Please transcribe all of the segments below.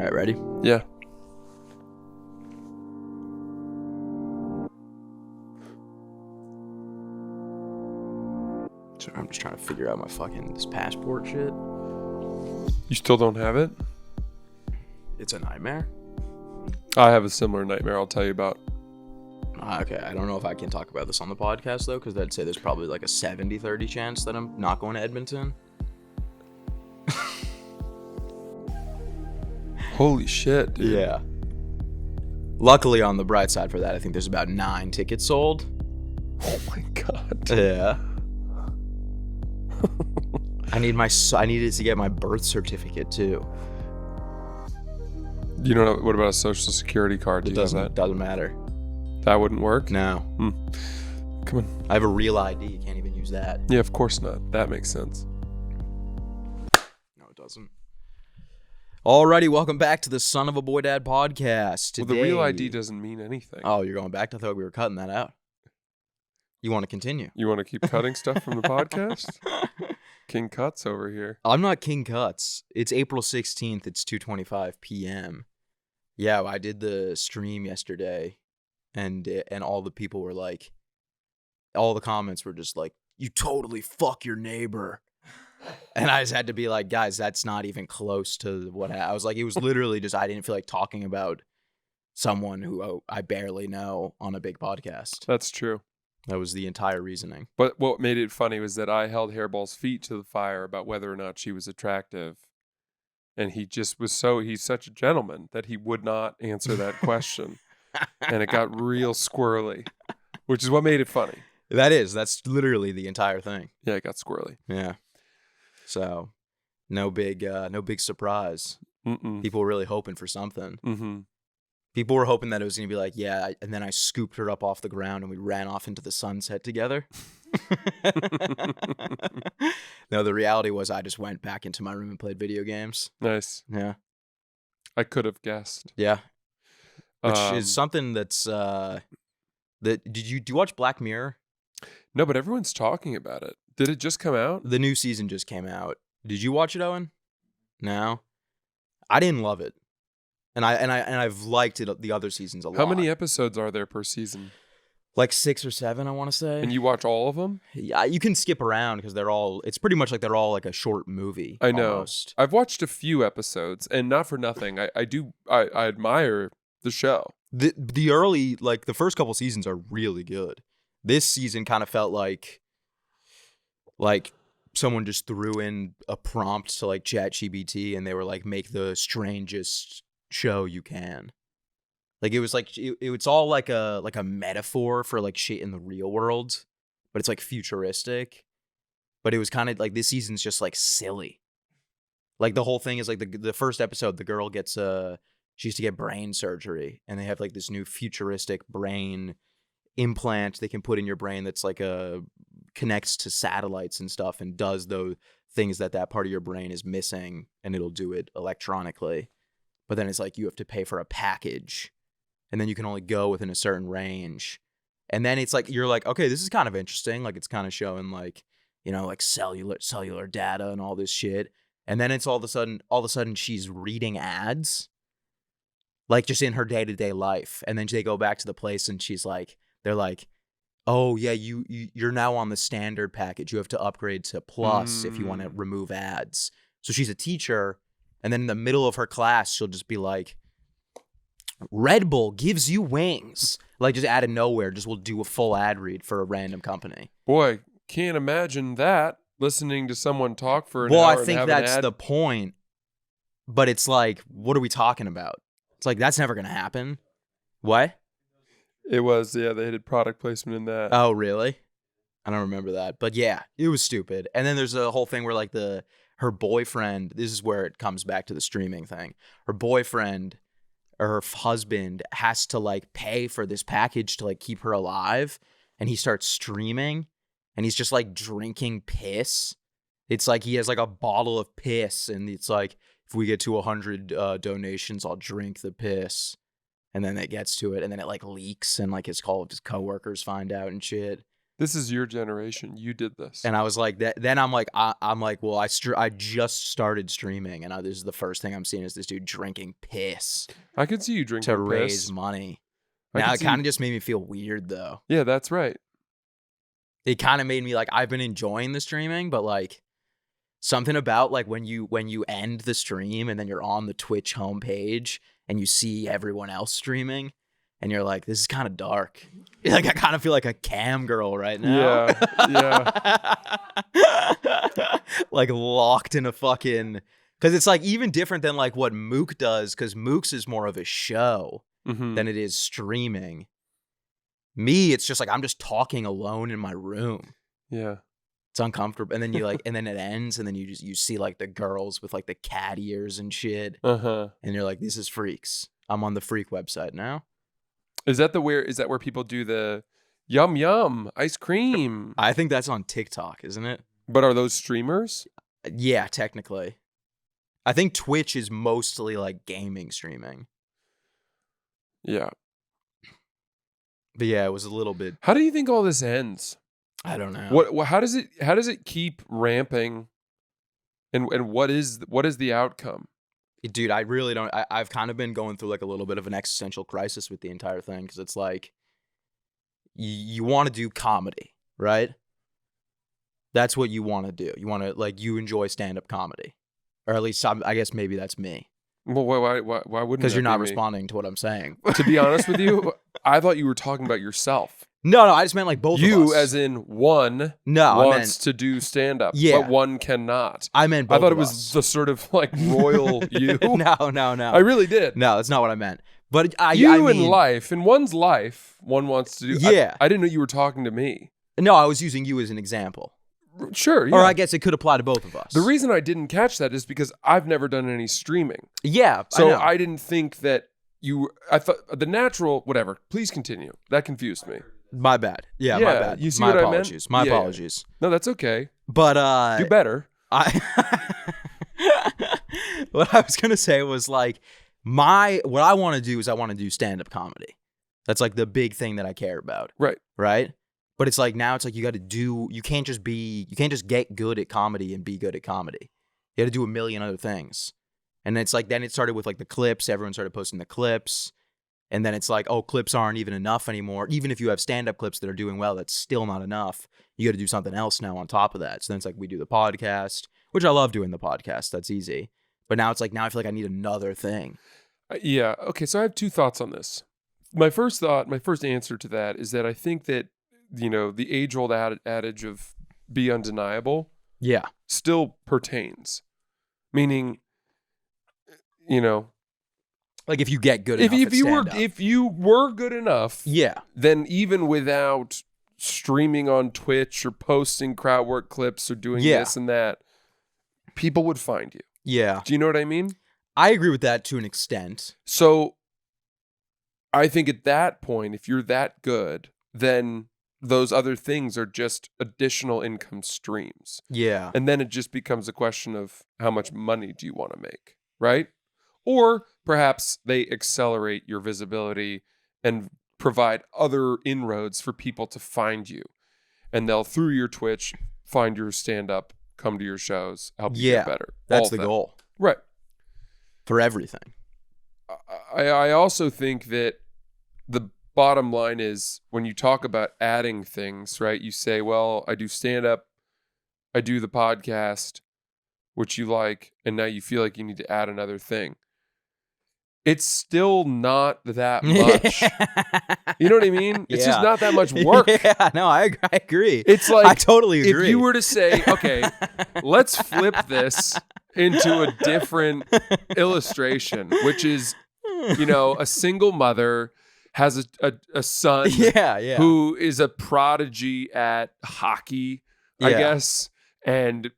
All right, ready? Yeah. Sorry, I'm just trying to figure out my this passport shit. You still don't have it? It's a nightmare. I have a similar nightmare I'll tell you about. Okay, I don't know if I can talk about this on the podcast, though, because I'd say there's probably like a 70-30 chance that I'm not going to Edmonton. Holy shit, dude. Yeah. Luckily, on the bright side for that, I think there's about 9 tickets sold. Oh my god. Yeah. I needed to get my birth certificate too. You know what about a social security card? It doesn't matter. That wouldn't work? No. Come on. I have a real ID. You can't even use that. Yeah, of course not. That makes sense. No, it doesn't. Alrighty, welcome back to the Son of a Boy Dad podcast. Today, Well, the real ID doesn't mean anything. Oh, you're going back? I thought we were cutting that out. You want to continue? You want to keep cutting stuff from the podcast? King Cuts over here. I'm not King Cuts. It's April 16th. It's 2:25 p.m. Yeah, I did the stream yesterday, and all the people were like, all the comments were just like, "You totally fuck your neighbor," and I just had to be like, guys, that's not even close to what I was like. It was literally just I didn't feel like talking about someone who I barely know on a big podcast. That's true. That was the entire reasoning. But what made it funny was that I held Hairball's feet to the fire about whether or not she was attractive. And he just was he's such a gentleman that he would not answer that question. And it got real squirrely, which is what made it funny. That's literally the entire thing. Yeah, it got squirrely. Yeah. So no big surprise. Mm-mm. People were really hoping for something. Mm-hmm. People were hoping that it was going to be like, yeah, and then I scooped her up off the ground and we ran off into the sunset together. No, the reality was I just went back into my room and played video games. Nice. Yeah. I could have guessed. Yeah. Which is something that's, do you watch Black Mirror? No, but everyone's talking about it. Did it just come out? The new season just came out. Did you watch it, Owen? No. I didn't love it. And I've liked it the other seasons a lot. How many episodes are there per season? Like 6 or 7, I want to say. And you watch all of them? Yeah, you can skip around because it's pretty much like they're all like a short movie. I know. Almost. I've watched a few episodes, and not for nothing. I admire the show. The early, like the first couple seasons are really good. This season kind of felt like someone just threw in a prompt to like ChatGPT and they were like, make the strangest show you can. Like it was like it's all like a metaphor for like shit in the real world, but it's like futuristic. But it was kind of like this season's just like silly. Like the whole thing is like the first episode, the girl gets she used to get brain surgery, and they have like this new futuristic brain implant they can put in your brain that's like connects to satellites and stuff and does those things that part of your brain is missing, and it'll do it electronically. But then it's like you have to pay for a package, and then you can only go within a certain range. And then it's like you're like, okay, this is kind of interesting. Like it's kind of showing like, you know, like cellular data and all this shit. And then it's all of a sudden she's reading ads, like just in her day-to-day life. And then they go back to the place and they're like, oh yeah, you're now on the standard package. You have to upgrade to plus if you want to remove ads. So she's a teacher. And then in the middle of her class, she'll just be like, Red Bull gives you wings. Like just out of nowhere, just will do a full ad read for a random company. Boy, can't imagine that, listening to someone talk for an hour. Well, I and think have that's an ad. the point. But it's like, what are we talking about? It's like, that's never going to happen. What? It was, yeah, they did product placement in that. Oh, really? I don't remember that. But yeah, it was stupid. And then there's a whole thing where like her boyfriend, this is where it comes back to the streaming thing. Her boyfriend or her husband has to like pay for this package to like keep her alive. And he starts streaming and he's just like drinking piss. It's like he has like a bottle of piss and it's like, if we get to 100 donations, I'll drink the piss. And then it gets to it and then it like leaks and like all of his coworkers find out and shit. This is your generation. You did this. And I was like, that. Then I'm like, well, I just started streaming, and this is the first thing I'm seeing is this dude drinking piss I could see you drinking to raise piss. money. I Now could it see- kind of just made me feel weird though. Yeah, that's right. It kind of made me like, I've been enjoying the streaming, but like something about like when you end the stream and then you're on the Twitch homepage and you see everyone else streaming and you're like, this is kind of dark. Like I kind of feel like a cam girl right now. Yeah. Like locked in a fucking, because it's like even different than like what Mook does, because Mook's is more of a show Mhm. than it is streaming. Me, it's just like I'm just talking alone in my room. Yeah. It's uncomfortable. And then you like, and then it ends, and then you see like the girls with like the cat ears and shit. Uh-huh. And you're like, this is freaks. I'm on the freak website now. Is that where people do the yum yum ice cream? I think that's on TikTok, isn't it? But are those streamers? Yeah, technically. I think Twitch is mostly like gaming streaming. Yeah. But yeah, it was a little bit, How do you think all this ends? I don't know. What how does it keep ramping? And what is the outcome? Dude, I really don't. I've kind of been going through like a little bit of an existential crisis with the entire thing, because it's like you want to do comedy, right? That's what you want to do. You want to like, you enjoy stand-up comedy, or at least I guess maybe that's me, Well, why wouldn't? because you're that not be me? responding to what I'm saying. To be honest with you, I thought you were talking about yourself. No, I just meant like both of us. You, as in one, No, wants to do stand up, Yeah. but one cannot. I meant both I thought it of was us. the sort of like royal you. No. I really did. No, that's not what I meant. But I You mean, in life, in one's life, one wants to do. Yeah. I didn't know you were talking to me. No, I was using you as an example. Sure, yeah. Or I guess it could apply to both of us. The reason I didn't catch that is because I've never done any streaming. Yeah, So I know. I didn't think that I thought the natural, whatever. Please continue. That confused me. My bad. Yeah, my Yeah, bad. you see my what I meant? apologies. My Yeah, yeah. apologies. No, that's okay. But Do better. what I was gonna say was like what I want to do is I want to do stand-up comedy. That's like the big thing that I care about. Right. Right? But it's like now it's like you can't just get good at comedy and be good at comedy. You got to do a million other things. And it's like, then it started with like the clips. Everyone started posting the clips. And then it's like, oh, clips aren't even enough anymore. Even if you have stand-up clips that are doing well, that's still not enough. You got to do something else now on top of that. So then it's like, we do the podcast, which I love doing the podcast. That's easy. But now it's like, now I feel like I need another thing. Yeah. Okay. So I have two thoughts on this. My first answer to that is that I think that, the age-old adage of be undeniable Yeah. still pertains. Meaning, Like if you get good if enough at stand-up. if you were good enough, Yeah. then even without streaming on Twitch or posting crowd work clips or doing Yeah. this and that, people would find you. Yeah. Do you know what I mean? I agree with that to an extent. So I think at that point, if you're that good, then those other things are just additional income streams. Yeah. And then it just becomes a question of how much money do you want to make, right? Or perhaps they accelerate your visibility and provide other inroads for people to find you. And they'll, through your Twitch, find your stand-up, come to your shows, help you get better. That's All the of that. goal Right. for everything. I also think that the bottom line is when you talk about adding things, right? You say, well, I do stand-up, I do the podcast, which you like, and now you feel like you need to add another thing. It's still not that much. You know what I mean? It's just Yeah. not that much work. Yeah, no, I agree. It's like, I totally agree. if you were to say, okay, let's flip this into a different illustration, which is, a single mother has a son yeah. who is a prodigy at hockey, I Yeah. guess, and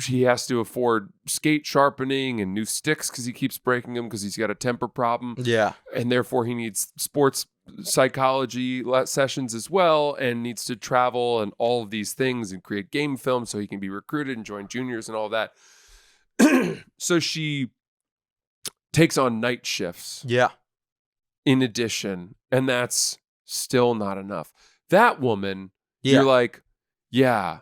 he has to afford skate sharpening and new sticks because he keeps breaking them because he's got a temper problem. Yeah. And therefore he needs sports psychology sessions as well, and needs to travel and all of these things and create game films so he can be recruited and join juniors and all that. So she takes on night shifts Yeah. in addition, and that's still not enough. That woman You're like, yeah,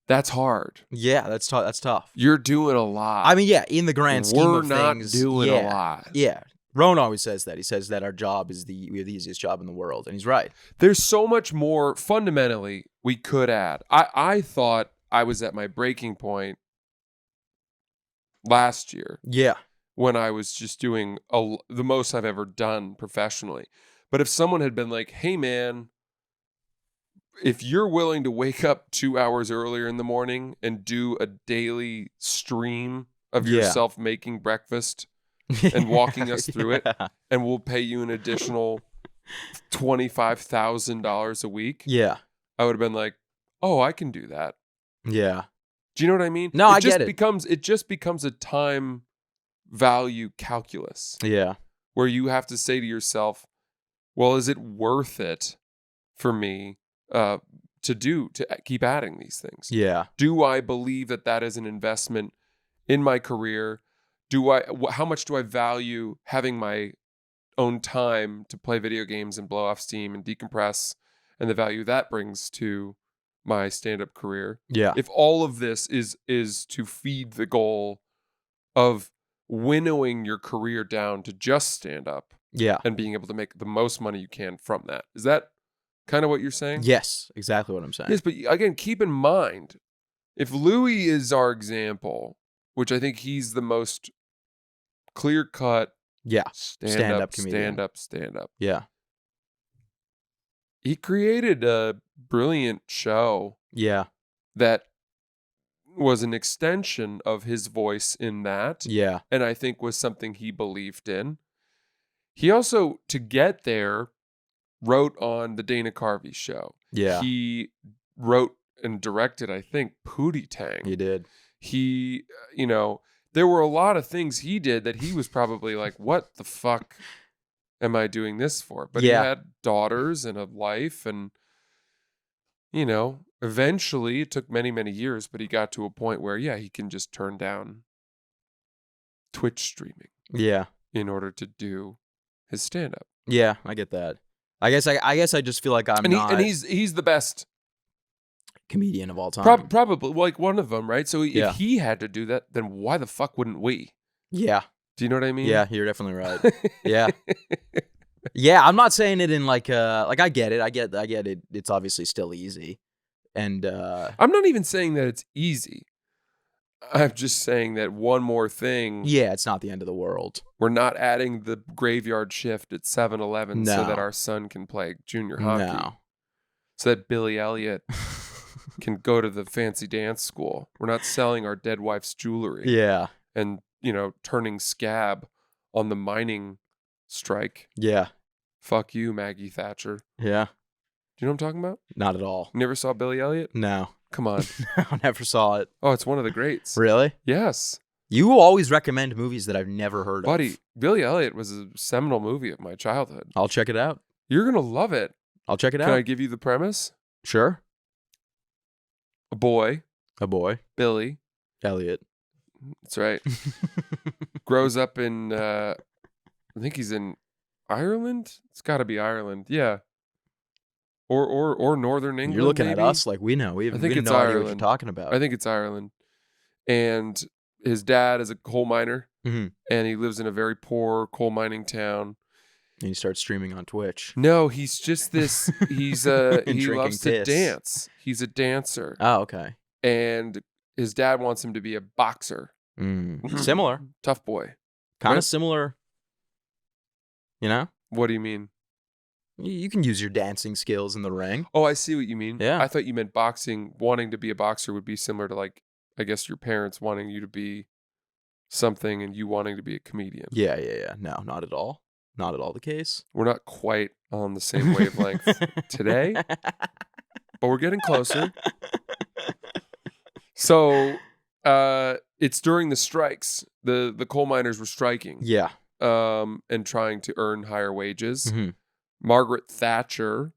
that's hard. Yeah, that's tough. That's tough. You're doing a lot. I mean, yeah, in the grand scheme of We're things, not doing a lot. Yeah. Rowan always says that. He says that our job is we have the easiest job in the world, and he's right. There's so much more fundamentally we could add. I thought I was at my breaking point last year. Yeah. When I was just doing the most I've ever done professionally. But if someone had been like, hey, man, if you're willing to wake up 2 hours earlier in the morning and do a daily stream of yourself making breakfast and walking us through it, and we'll pay you an additional $25,000 a week, I would have been like, oh, I can do that. Yeah. Do you know what I mean? No, I get it. It just becomes a time value calculus. Yeah. Where you have to say to yourself, well, is it worth it for me to keep adding these things? Yeah. Do I believe that is an investment in my career? How much do I value having my own time to play video games and blow off steam and decompress, and the value that brings to my stand-up career? Yeah. If all of this is to feed the goal of winnowing your career down to just stand up, and being able to make the most money you can from that. Is that kind of what you're saying? Yes, exactly what I'm saying. Yes, but again, keep in mind, if Louis is our example, which I think he's the most clear-cut, stand-up comedian. Stand up. Yeah. He created a brilliant show. Yeah. That was an extension of his voice in that. Yeah. And I think was something he believed in. He also, to get there, wrote on the Dana Carvey show. Yeah. He wrote and directed, I think, Pootie Tang. He did. He, there were a lot of things he did that he was probably like, what the fuck am I doing this for? But he had daughters and a life, and, eventually it took many, many years, but he got to a point where, he can just turn down Twitch streaming. Yeah. In order to do his stand-up. Yeah, I get that. I guess I just feel like he's the best comedian of all time. Probably like one of them, right? So if he had to do that, then why the fuck wouldn't we? Yeah. Do you know what I mean? Yeah, you're definitely right. Yeah. Yeah, I'm not saying it in like I get it. I get it. It's obviously still easy. And I'm not even saying that it's easy. I'm just saying that one more thing. Yeah, it's not the end of the world. We're not adding the graveyard shift at 7-Eleven so that our son can play junior hockey. No. So that Billy Elliot can go to the fancy dance school. We're not selling our dead wife's jewelry. Yeah. And, turning scab on the mining strike. Yeah. Fuck you, Maggie Thatcher. Yeah. Do you know what I'm talking about? Not at all. Never saw Billy Elliot? No. Come on. I never saw it. Oh, it's one of the greats. Really? Yes. You always recommend movies that I've never heard Buddy, of. Billy Elliot was a seminal movie of my childhood. I'll check it out. You're going to love it. I'll check it out. Can I give you the premise? Sure. A boy. Billy. Elliot. That's right. Grows up in, I think he's in Ireland? It's got to be Ireland. Yeah. Or Northern England. You're looking maybe? at us like we know. We have no idea what you're talking about. I think it's Ireland. And his dad is a coal miner. Mm-hmm. And he lives in a very poor coal mining town. And he starts streaming on Twitch. No, he's just this. He loves to dance. He's a dancer. Oh, okay. And his dad wants him to be a boxer. Similar. Tough boy. Kind of similar. What do you mean? You can use your dancing skills in the ring. Oh, I see what you mean. Yeah. I thought you meant boxing. Wanting to be a boxer would be similar to, like, I guess your parents wanting you to be something and you wanting to be a comedian. Yeah. No, not at all. Not at all the case. We're not quite on the same wavelength today, but we're getting closer. So it's during the strikes. The coal miners were striking. Yeah. And trying to earn higher wages. Mm-hmm. Margaret Thatcher,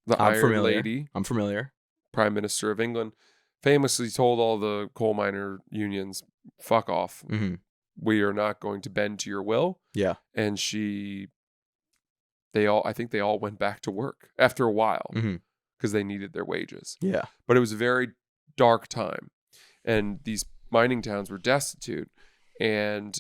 the Iron Lady. I'm familiar. Prime Minister of England, famously told all the coal miner unions, fuck off. Mm-hmm. We are not going to bend to your will. Yeah. And I think they all went back to work after a while. Mm-hmm. because they needed their wages. Yeah. But it was a very dark time, and these mining towns were destitute. And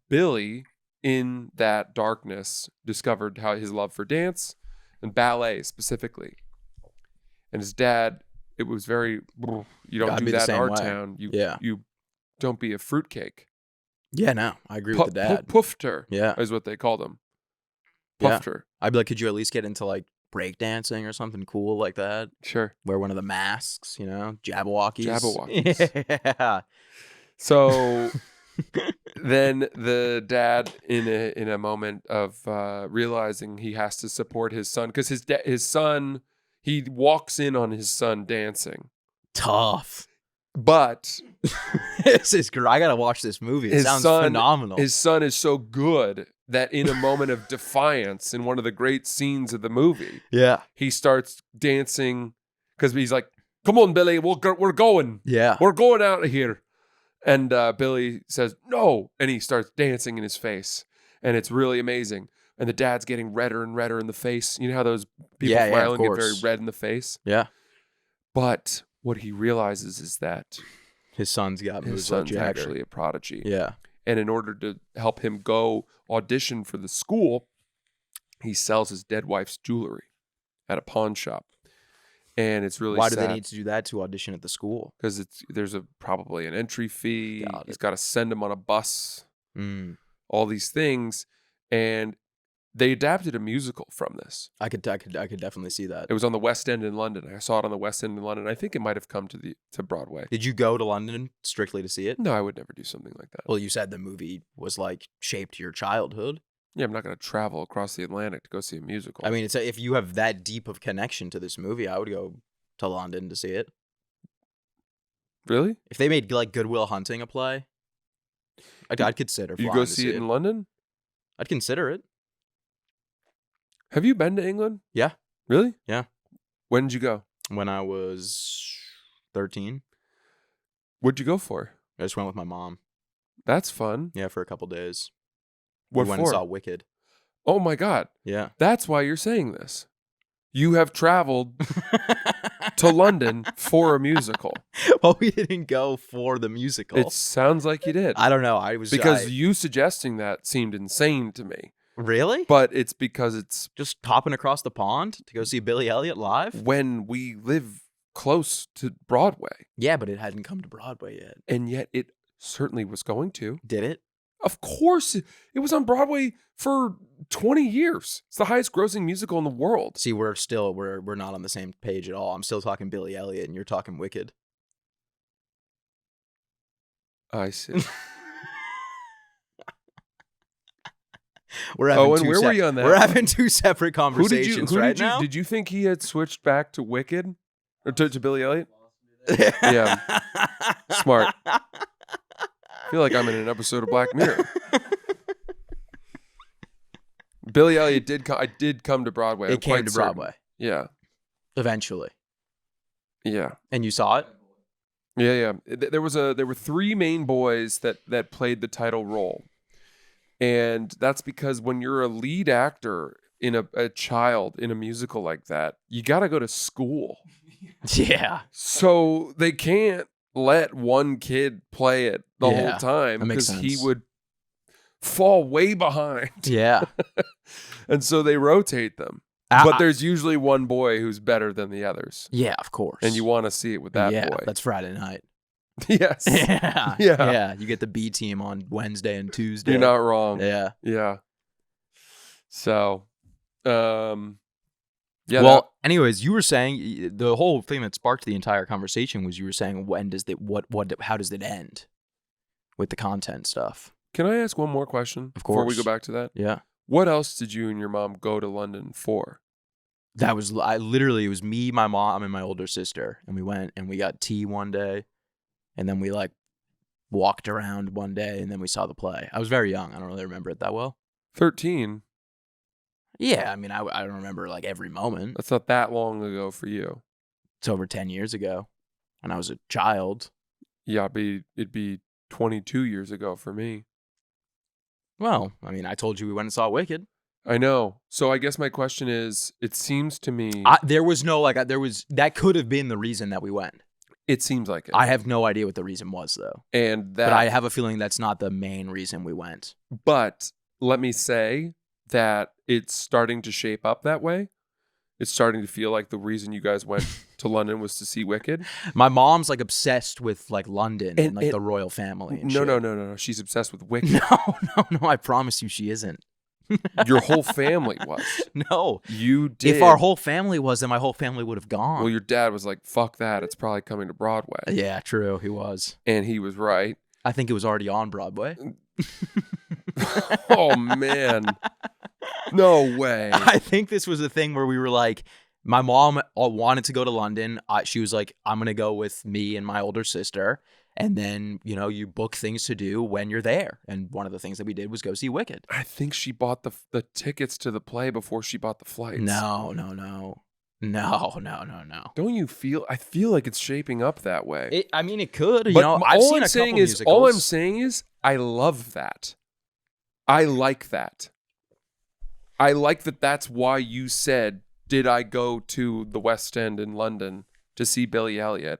Billy, in that darkness, discovered how his love for dance and ballet specifically. And his dad, it was very, you don't Gotta do be the that in same our way. town. Yeah. You don't be a fruitcake. Yeah, no, I agree with the dad. Poofter Yeah. is what they called him. Yeah. Puffter. I'd be like, could you at least get into like breakdancing or something cool like that? Sure. Wear one of the masks, you know, Jabberwockies. Jabberwockies. Yeah. So then the dad, in a moment of realizing he has to support his son, because his son, he walks in on his son dancing. Tough. But This is great. I gotta watch this movie. It sounds phenomenal. His son is so good that in a moment of defiance, in one of the great scenes of the movie, Yeah. he starts dancing because he's like, "Come on, Billy, we're going. Yeah. We're going out of here." And Billy says, "No," and he starts dancing in his face, and it's really amazing. And the dad's getting redder and redder in the face. You know how those people from Ireland get very red in the face? Yeah. But what he realizes is that His son's got moves his son's like Jagger. actually a prodigy. Yeah. And in order to help him go audition for the school, he sells his dead wife's jewelry at a pawn shop. And it's really Why sad. do they need to do that to audition at the school? Because there's probably an entry fee. Got He's it. got to send him on a bus. Mm. All these things. And they adapted a musical from this. I could definitely see that. It was on the West End in London. I saw it on the West End in London. I think it might have come to Broadway. Did you go to London strictly to see it? No, I would never do something like that. Well, you said the movie was like shaped your childhood. Yeah, I'm not going to travel across the Atlantic to go see a musical. I mean, if you have that deep of connection to this movie, I would go to London to see it. Really? If they made like Goodwill Hunting a play, I'd consider. You flying go to see it in London? I'd consider it. Have you been to England? Yeah. Really? Yeah. When did you go? When I was 13, What'd you go for? I just went with my mom. That's fun. Yeah, for a couple days. What we went for? and saw Wicked. Oh my God. Yeah. That's why you're saying this. You have traveled to London for a musical. Well, we didn't go for the musical. It sounds like you did. I don't know. Because you suggesting that seemed insane to me. Really? But it's because it's Just hopping across the pond to go see Billy Elliot live? when we live close to Broadway. Yeah, but it hadn't come to Broadway yet. And yet it certainly was going to. Did it? Of course. It was on Broadway for 20 years. It's the highest grossing musical in the world. See, we're not on the same page at all. I'm still talking Billy Elliot and you're talking Wicked. I see. We're having and where were you on that? We're having two separate conversations now. Did you think he had switched back to Wicked? Or to Billy Elliot? Yeah. Smart. I feel like I'm in an episode of Black Mirror. Billy Elliot did come to Broadway. It came to Broadway. Yeah. Eventually. Yeah. And you saw it? Yeah. There were three main boys that played the title role. And that's because when you're a lead actor in a child in a musical like that, you got to go to school. Yeah. So they can't let one kid play it the whole time because he would fall way behind. Yeah. And so they rotate them. But there's usually one boy who's better than the others. Yeah, of course. And you want to see it with that boy. That's Friday night. Yes. Yeah. Yeah. Yeah. You get the B team on Wednesday and Tuesday. You're not wrong. Yeah. Yeah. So, yeah. Well, anyways, you were saying the whole thing that sparked the entire conversation was you were saying how does it end with the content stuff? Can I ask one more question before we go back to that? Yeah. What else did you and your mom go to London for? It was me, my mom, and my older sister, and we went and we got tea one day, and then we like walked around one day, and then we saw the play. I was very young. I don't really remember it that well. 13. Yeah, I mean, I don't remember like every moment. That's not that long ago for you. It's over 10 years ago when I was a child. Yeah, it'd be 22 years ago for me. Well, I mean, I told you we went and saw Wicked. I know. So I guess my question is, it seems to me... there was that could have been the reason that we went. It seems like it. I have no idea what the reason was, though. But I have a feeling that's not the main reason we went. But let me say that it's starting to shape up that way. It's starting to feel like the reason you guys went to London was to see Wicked. My mom's like obsessed with like London and like the royal family. And shit. No. She's obsessed with Wicked. No. I promise you, she isn't. Your whole family was. No. You did. If our whole family was, then my whole family would have gone. Well, your dad was like, fuck that. It's probably coming to Broadway. Yeah, true. He was. And he was right. I think it was already on Broadway. Oh, man. No way. I think this was a thing where we were like, my mom wanted to go to London. She was like, I'm going to go with me and my older sister. And then, you know, you book things to do when you're there. And one of the things that we did was go see Wicked. I think she bought the tickets to the play before she bought the flights. No. Don't you feel? I feel like it's shaping up that way. It could. But you know, I've seen a couple musicals. All I'm saying is, I love that. I like that. I like that that's why you said, did I go to the West End in London to see Billy Elliot?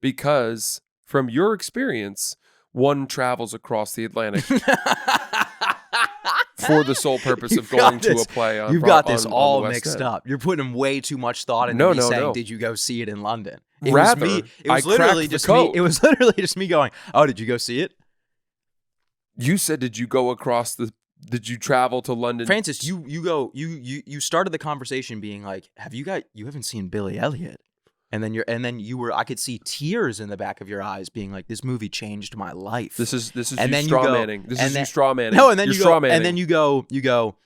Because from your experience, one travels across the Atlantic for the sole purpose of going to a play on You've got this on all the West mixed End. up. You're putting way too much thought into me saying, did you go see it in London? It was literally just me. It was literally just me going, oh, did you go see it? You said, did you did you travel to London? Francis, you started the conversation being like, you haven't seen Billy Elliot. And then you were, I could see tears in the back of your eyes being like, this movie changed my life. This is and you straw manning. This is you straw manning. No, and then You're you go, straw manning. and then you go,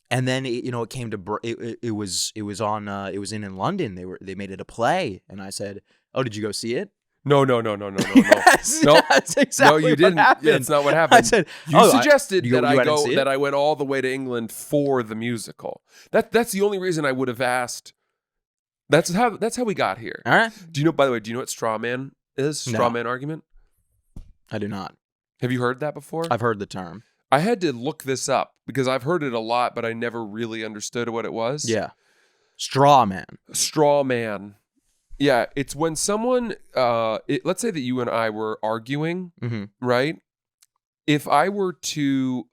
and then it came to, it was in London. They made it a play. And I said, oh, did you go see it? No. Yes, no. That's exactly no, you didn't. What happened. That's not what happened. I said, you suggested that I went all the way to England for the musical. That's the only reason I would have asked. That's how we got here. All right. By the way, do you know what straw man is? Straw man argument? I do not. Have you heard that before? I've heard the term. I had to look this up because I've heard it a lot, but I never really understood what it was. Yeah. Straw man. Straw man. Yeah, it's when someone, let's say that you and I were arguing, right? If I were to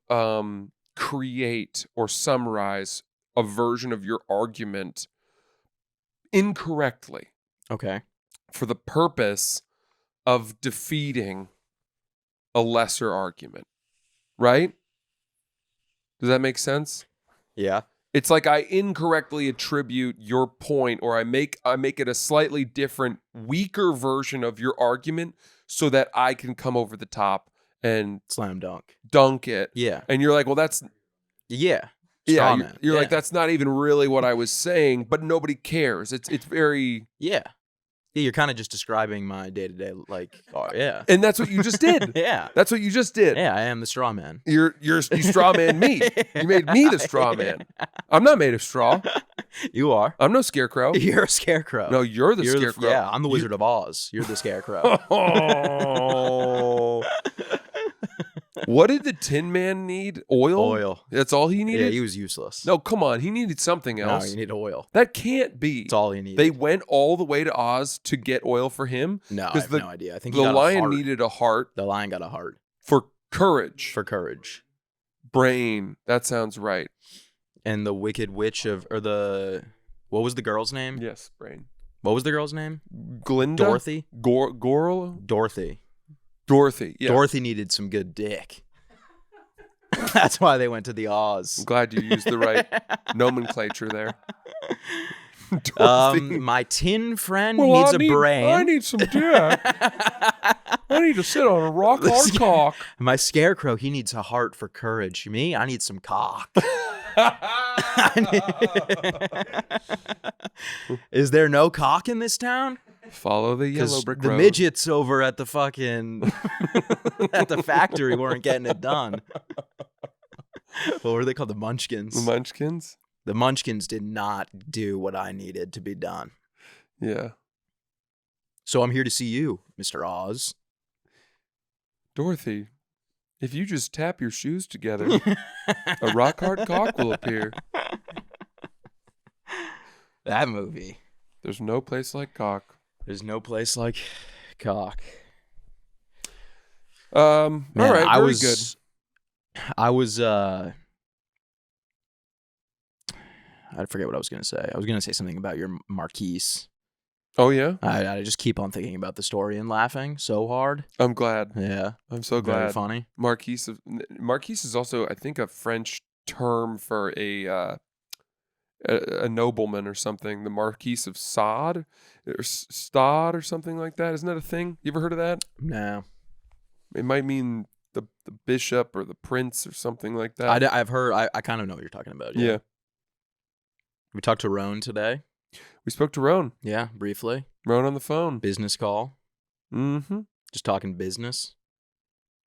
create or summarize a version of your argument incorrectly, okay, for the purpose of defeating a lesser argument, right? Does that make sense? Yeah. It's like I incorrectly attribute your point, or I make it a slightly different, weaker version of your argument so that I can come over the top and slam dunk it. Yeah. And you're like, well, that's... Yeah. Yeah, you're like, that's not even really what I was saying, but nobody cares. It's very... Yeah. Yeah, you're kind of just describing my day-to-day, yeah. And that's what you just did. Yeah. That's what you just did. Yeah, I am the straw man. You straw man me. You made me the straw man. I'm not made of straw. You are. I'm no scarecrow. You're a scarecrow. No, you're the scarecrow. Yeah, I'm the Wizard of Oz. You're the scarecrow. Oh. What did the Tin Man need? Oil? That's all he needed? Yeah, he was useless. No, come on. He needed something else. No, you need oil. That can't be. That's all he needed. They went all the way to Oz to get oil for him? No, I have no idea. I think the lion needed a heart. The lion got a heart. For courage. Brain. That sounds right. And the Wicked Witch what was the girl's name? Yes, Brain. What was the girl's name? Glinda? Dorothy? Dorothy. Dorothy. Yeah. Dorothy needed some good dick. That's why they went to the Oz. I'm glad you used the right nomenclature there. My tin friend needs a brain. I need some dick. I need to sit on a rock hard cock. My scarecrow, he needs a heart for courage. Me, I need some cock. Is there no cock in this town? Follow the yellow brick road. The midgets over at the fucking at the factory weren't getting it done. What were they called? The Munchkins. The Munchkins? The Munchkins did not do what I needed to be done. Yeah. So I'm here to see you, Mr. Oz. Dorothy, If you just tap your shoes together, a rock hard cock will appear. That movie. There's no place like cock. There's no place like cock. Man, all right, very good. I forget what I was going to say. I was going to say something about your Marquise. Oh, yeah? I just keep on thinking about the story and laughing so hard. I'm glad. Yeah. I'm so glad. Very funny. Marquise is also, I think, a French term for a nobleman or something. The Marquis of Sade or Stade or something like that. Isn't that a thing? You ever heard of that? No. It might mean the bishop or the prince or something like that. I've heard. I kind of know what you're talking about. Yeah. We talked to Roan today. We spoke to Roan. Yeah, briefly. Roan on the phone. Business call. Mm-hmm. Just talking business.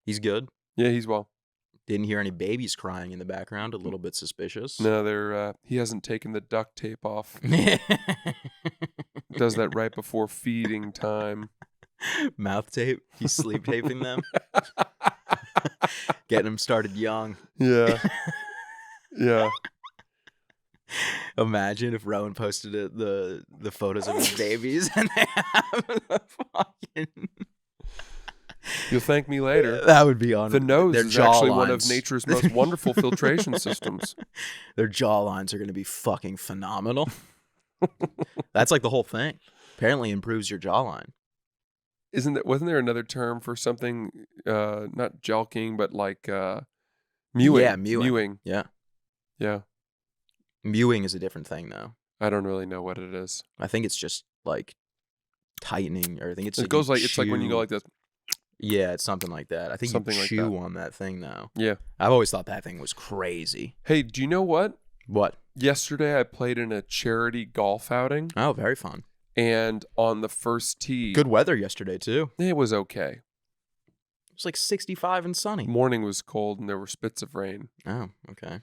He's good. Yeah, he's well. Didn't hear any babies crying in the background. A little bit suspicious. No, he hasn't taken the duct tape off. Does that right before feeding time. Mouth tape. He's sleep taping them. Getting them started young. Yeah. Yeah. Imagine if Rowan posted the photos of his babies and they have the fucking... You'll thank me later. That would be on. The nose their is actually lines. one of nature's most wonderful filtration systems. Their jaw lines are going to be fucking phenomenal. That's like the whole thing. Apparently improves your jawline. Wasn't there another term for something, not jelking, but like mewing? Yeah, mewing. Yeah. Yeah. Mewing is a different thing, though. I don't really know what it is. I think it's just like tightening, or I think it's. It goes like it's like when you go like this. Yeah, it's something like that. I think Something you like chew that. on that thing now. Yeah. I've always thought that thing was crazy. Hey, do you know what? What? Yesterday I played in a charity golf outing. Oh, very fun. And on the first tee. Good weather yesterday, too. It was okay. It was like 65 and sunny. Morning was cold and there were spits of rain. Oh, okay.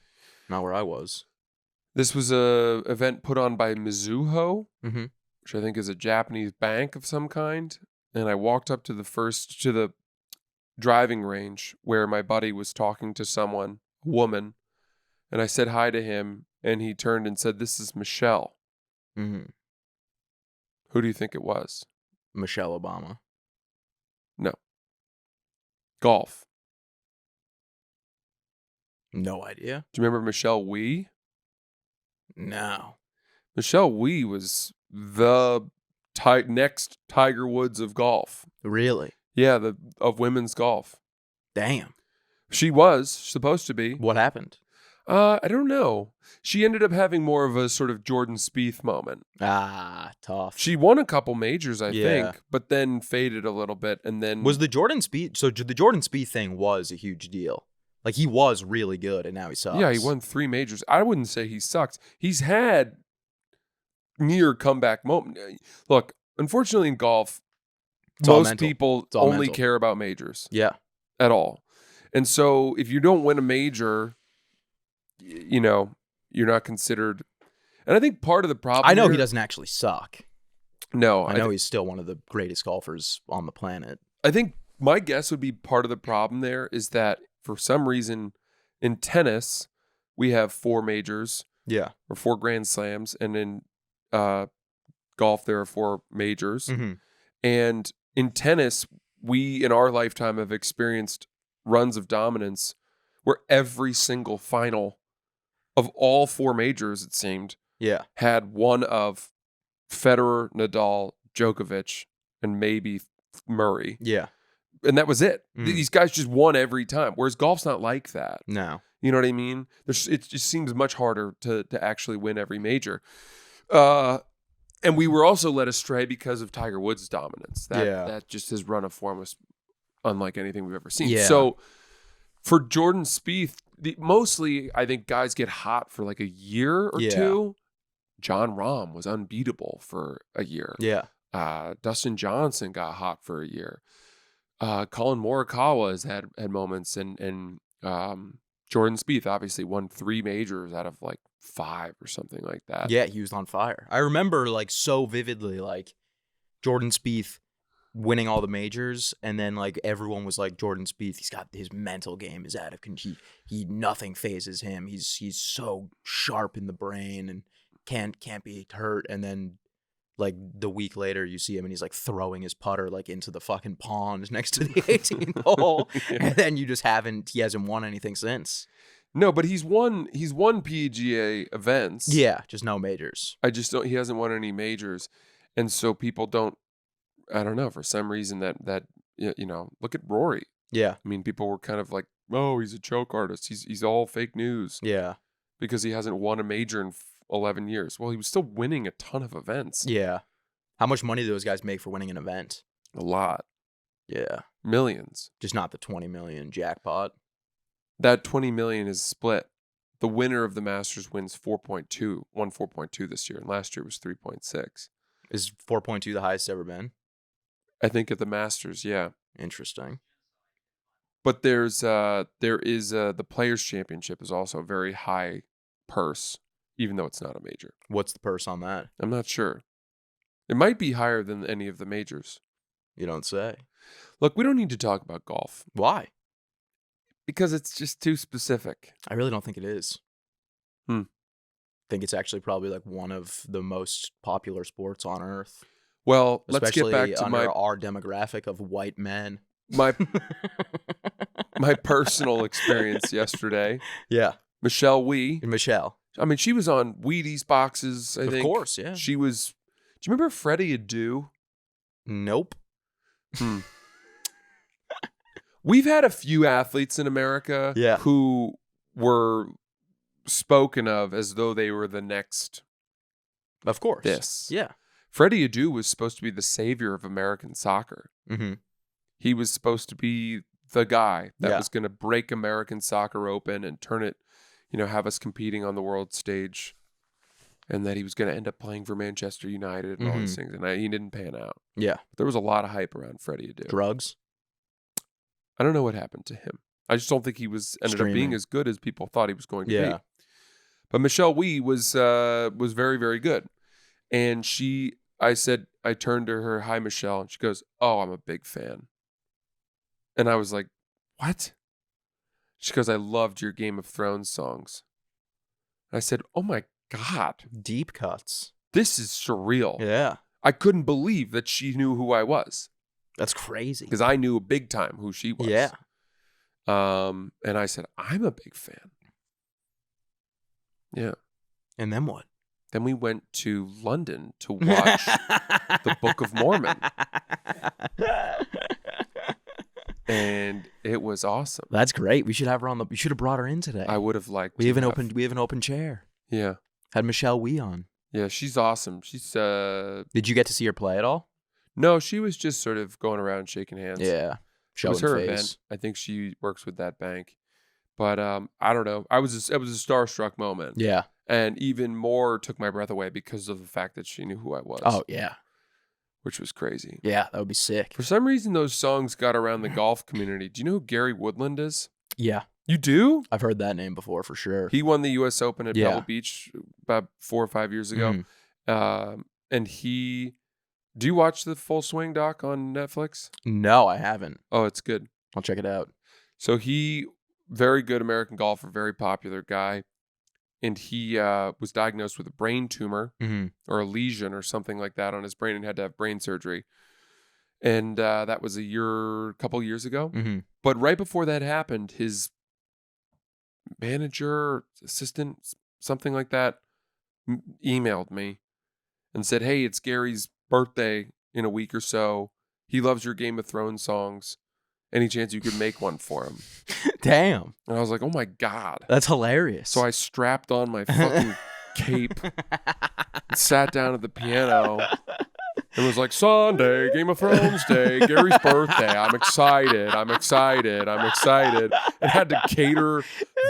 Not where I was. This was a event put on by Mizuho, Mm-hmm. which I think is a Japanese bank of some kind. And I walked up to the driving range where my buddy was talking to someone, a woman, and I said hi to him, and he turned and said, "This is Michelle." Mm-hmm. Who do you think it was? Michelle Obama. No. Golf. No idea. Do you remember Michelle Wee? No. Michelle Wee was the next Tiger Woods of golf. Really? Yeah, of women's golf. Damn. She was supposed to be. What happened? I don't know. She ended up having more of a sort of Jordan Spieth moment. Ah, tough. She won a couple majors, I Yeah. think, but then faded a little bit. And then Was the Jordan Spieth... So the Jordan Spieth thing was a huge deal. Like, he was really good, and now he sucks. Yeah, he won 3 majors. I wouldn't say he sucks. He's had near comeback moment. Look, unfortunately in golf, most people only mental. care about majors. Yeah. At all. And so if you don't win a major, you know, you're not considered. And I think part of the problem I know here, he doesn't actually suck. No. I know he's still one of the greatest golfers on the planet. I think my guess would be part of the problem there is that for some reason in tennis, we have 4 majors. Yeah. Or 4 Grand Slams. And in golf, there are 4 majors. Mm-hmm. And in tennis, we in our lifetime have experienced runs of dominance where every single final of all 4 majors, it seemed, had one of Federer, Nadal, Djokovic, and maybe Murray. Yeah. And that was it. Mm. These guys just won every time. Whereas golf's not like that. No. You know what I mean? It just seems much harder to actually win every major. And we were also led astray because of Tiger Woods' dominance. That just his run of form was unlike anything we've ever seen. Yeah. So for Jordan Spieth, mostly I think guys get hot for like a year or 2. John Rahm was unbeatable for a year. Yeah. Dustin Johnson got hot for a year. Colin Morikawa has had moments, and Jordan Spieth obviously won 3 majors out of like 5 or something like that. Yeah, he was on fire. I remember like so vividly, like Jordan Spieth winning all the majors, and then like everyone was like, Jordan Spieth, he's got his mental game is out of control. He nothing phases him. He's so sharp in the brain and can't be hurt. And then like the week later, you see him and he's like throwing his putter like into the fucking pond next to the 18th hole, and then he hasn't won anything since. No, but he's won PGA events. Yeah, just no majors. He hasn't won any majors, and so people don't. I don't know, for some reason that look at Rory. Yeah. I mean, people were kind of like, oh, he's a choke artist. He's all fake news. Yeah. Because he hasn't won a major in 11 years. Well, he was still winning a ton of events. Yeah. How much money do those guys make for winning an event? A lot. Yeah. Millions. Just not the 20 million jackpot. That 20 million is split. The winner of the Masters wins 4.2, won 4.2 this year, and last year was 3.6. Is 4.2 the highest it's ever been? I think at the Masters, yeah. Interesting. But there is the Players Championship is also a very high purse, even though it's not a major. What's the purse on that? I'm not sure. It might be higher than any of the majors. You don't say. Look, we don't need to talk about golf. Why? Because it's just too specific. I really don't think it is. I think it's actually probably like one of the most popular sports on earth. Well, let's get back to our demographic of white men. My personal experience yesterday. Yeah. Michelle Wee. Michelle. I mean, she was on Wheaties boxes, I think. Of course, yeah. She was. Do you remember Freddie Adu? Nope. We've had a few athletes in America who were spoken of as though they were the next. Of course. This. Yeah. Freddie Adu was supposed to be the savior of American soccer. Mm-hmm. He was supposed to be the guy that was going to break American soccer open and turn it, have us competing on the world stage. And that he was going to end up playing for Manchester United and all these things. And he didn't pan out. Yeah. There was a lot of hype around Freddie Adu. Drugs? I don't know what happened to him. I just don't think he ended up being as good as people thought he was going to be. But Michelle Wee was very, very good. And I turned to her, hi, Michelle. And she goes, oh, I'm a big fan. And I was like, what? She goes, I loved your Game of Thrones songs. And I said, oh my God. Deep cuts. This is surreal. Yeah. I couldn't believe that she knew who I was. That's crazy. Because I knew big time who she was. Yeah. And I said, I'm a big fan. Yeah. And then what? Then we went to London to watch the Book of Mormon. And it was awesome. That's great. We should have her on you should have brought her in today. I would have liked We have an open chair. Yeah. Had Michelle Wee on. Yeah, she's awesome. She's Did you get to see her play at all? No, she was just sort of going around shaking hands. Yeah. It was her event. I think she works with that bank. But I don't know. It was a starstruck moment. Yeah. And even more took my breath away because of the fact that she knew who I was. Oh, yeah. Which was crazy. Yeah, that would be sick. For some reason, those songs got around the golf community. Do you know who Gary Woodland is? Yeah. You do? I've heard that name before, for sure. He won the U.S. Open at Pebble Beach about 4 or 5 years ago. And do you watch the Full Swing doc on Netflix? No, I haven't. Oh, it's good. I'll check it out. So very good American golfer, very popular guy. And he was diagnosed with a brain tumor or a lesion or something like that on his brain and had to have brain surgery. And that was a couple years ago. But right before that happened, his manager, assistant, something like that, emailed me and said, hey, it's Gary's birthday in a week or so. He loves your Game of Thrones songs. Any chance you could make one for him? Damn. And I was like, oh my God. That's hilarious. So I strapped on my fucking cape, sat down at the piano, and was like, Sunday, Game of Thrones Day, Gary's birthday. I'm excited. And had to cater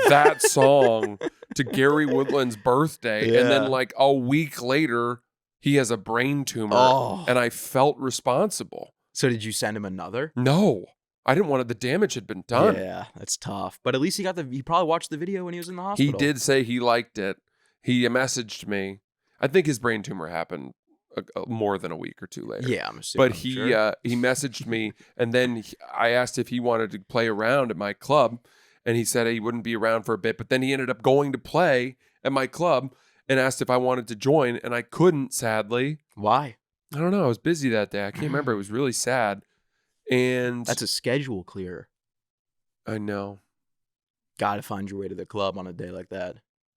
that song to Gary Woodland's birthday. Yeah. And then like a week later, he has a brain tumor. Oh. And I felt responsible. So did you send him another? No. I didn't want it. The damage had been done. Yeah, that's tough. But at least he probably watched the video when he was in the hospital. He did say he liked it. He messaged me. I think his brain tumor happened more than a week or two later. Yeah, I'm assuming. But he messaged me, and then I asked if he wanted to play around at my club, and he said he wouldn't be around for a bit. But then he ended up going to play at my club and asked if I wanted to join, and I couldn't, sadly. Why? I don't know. I was busy that day. I can't remember. It was really sad. And That's a schedule clear. I know. Gotta find your way to the club on a day like that.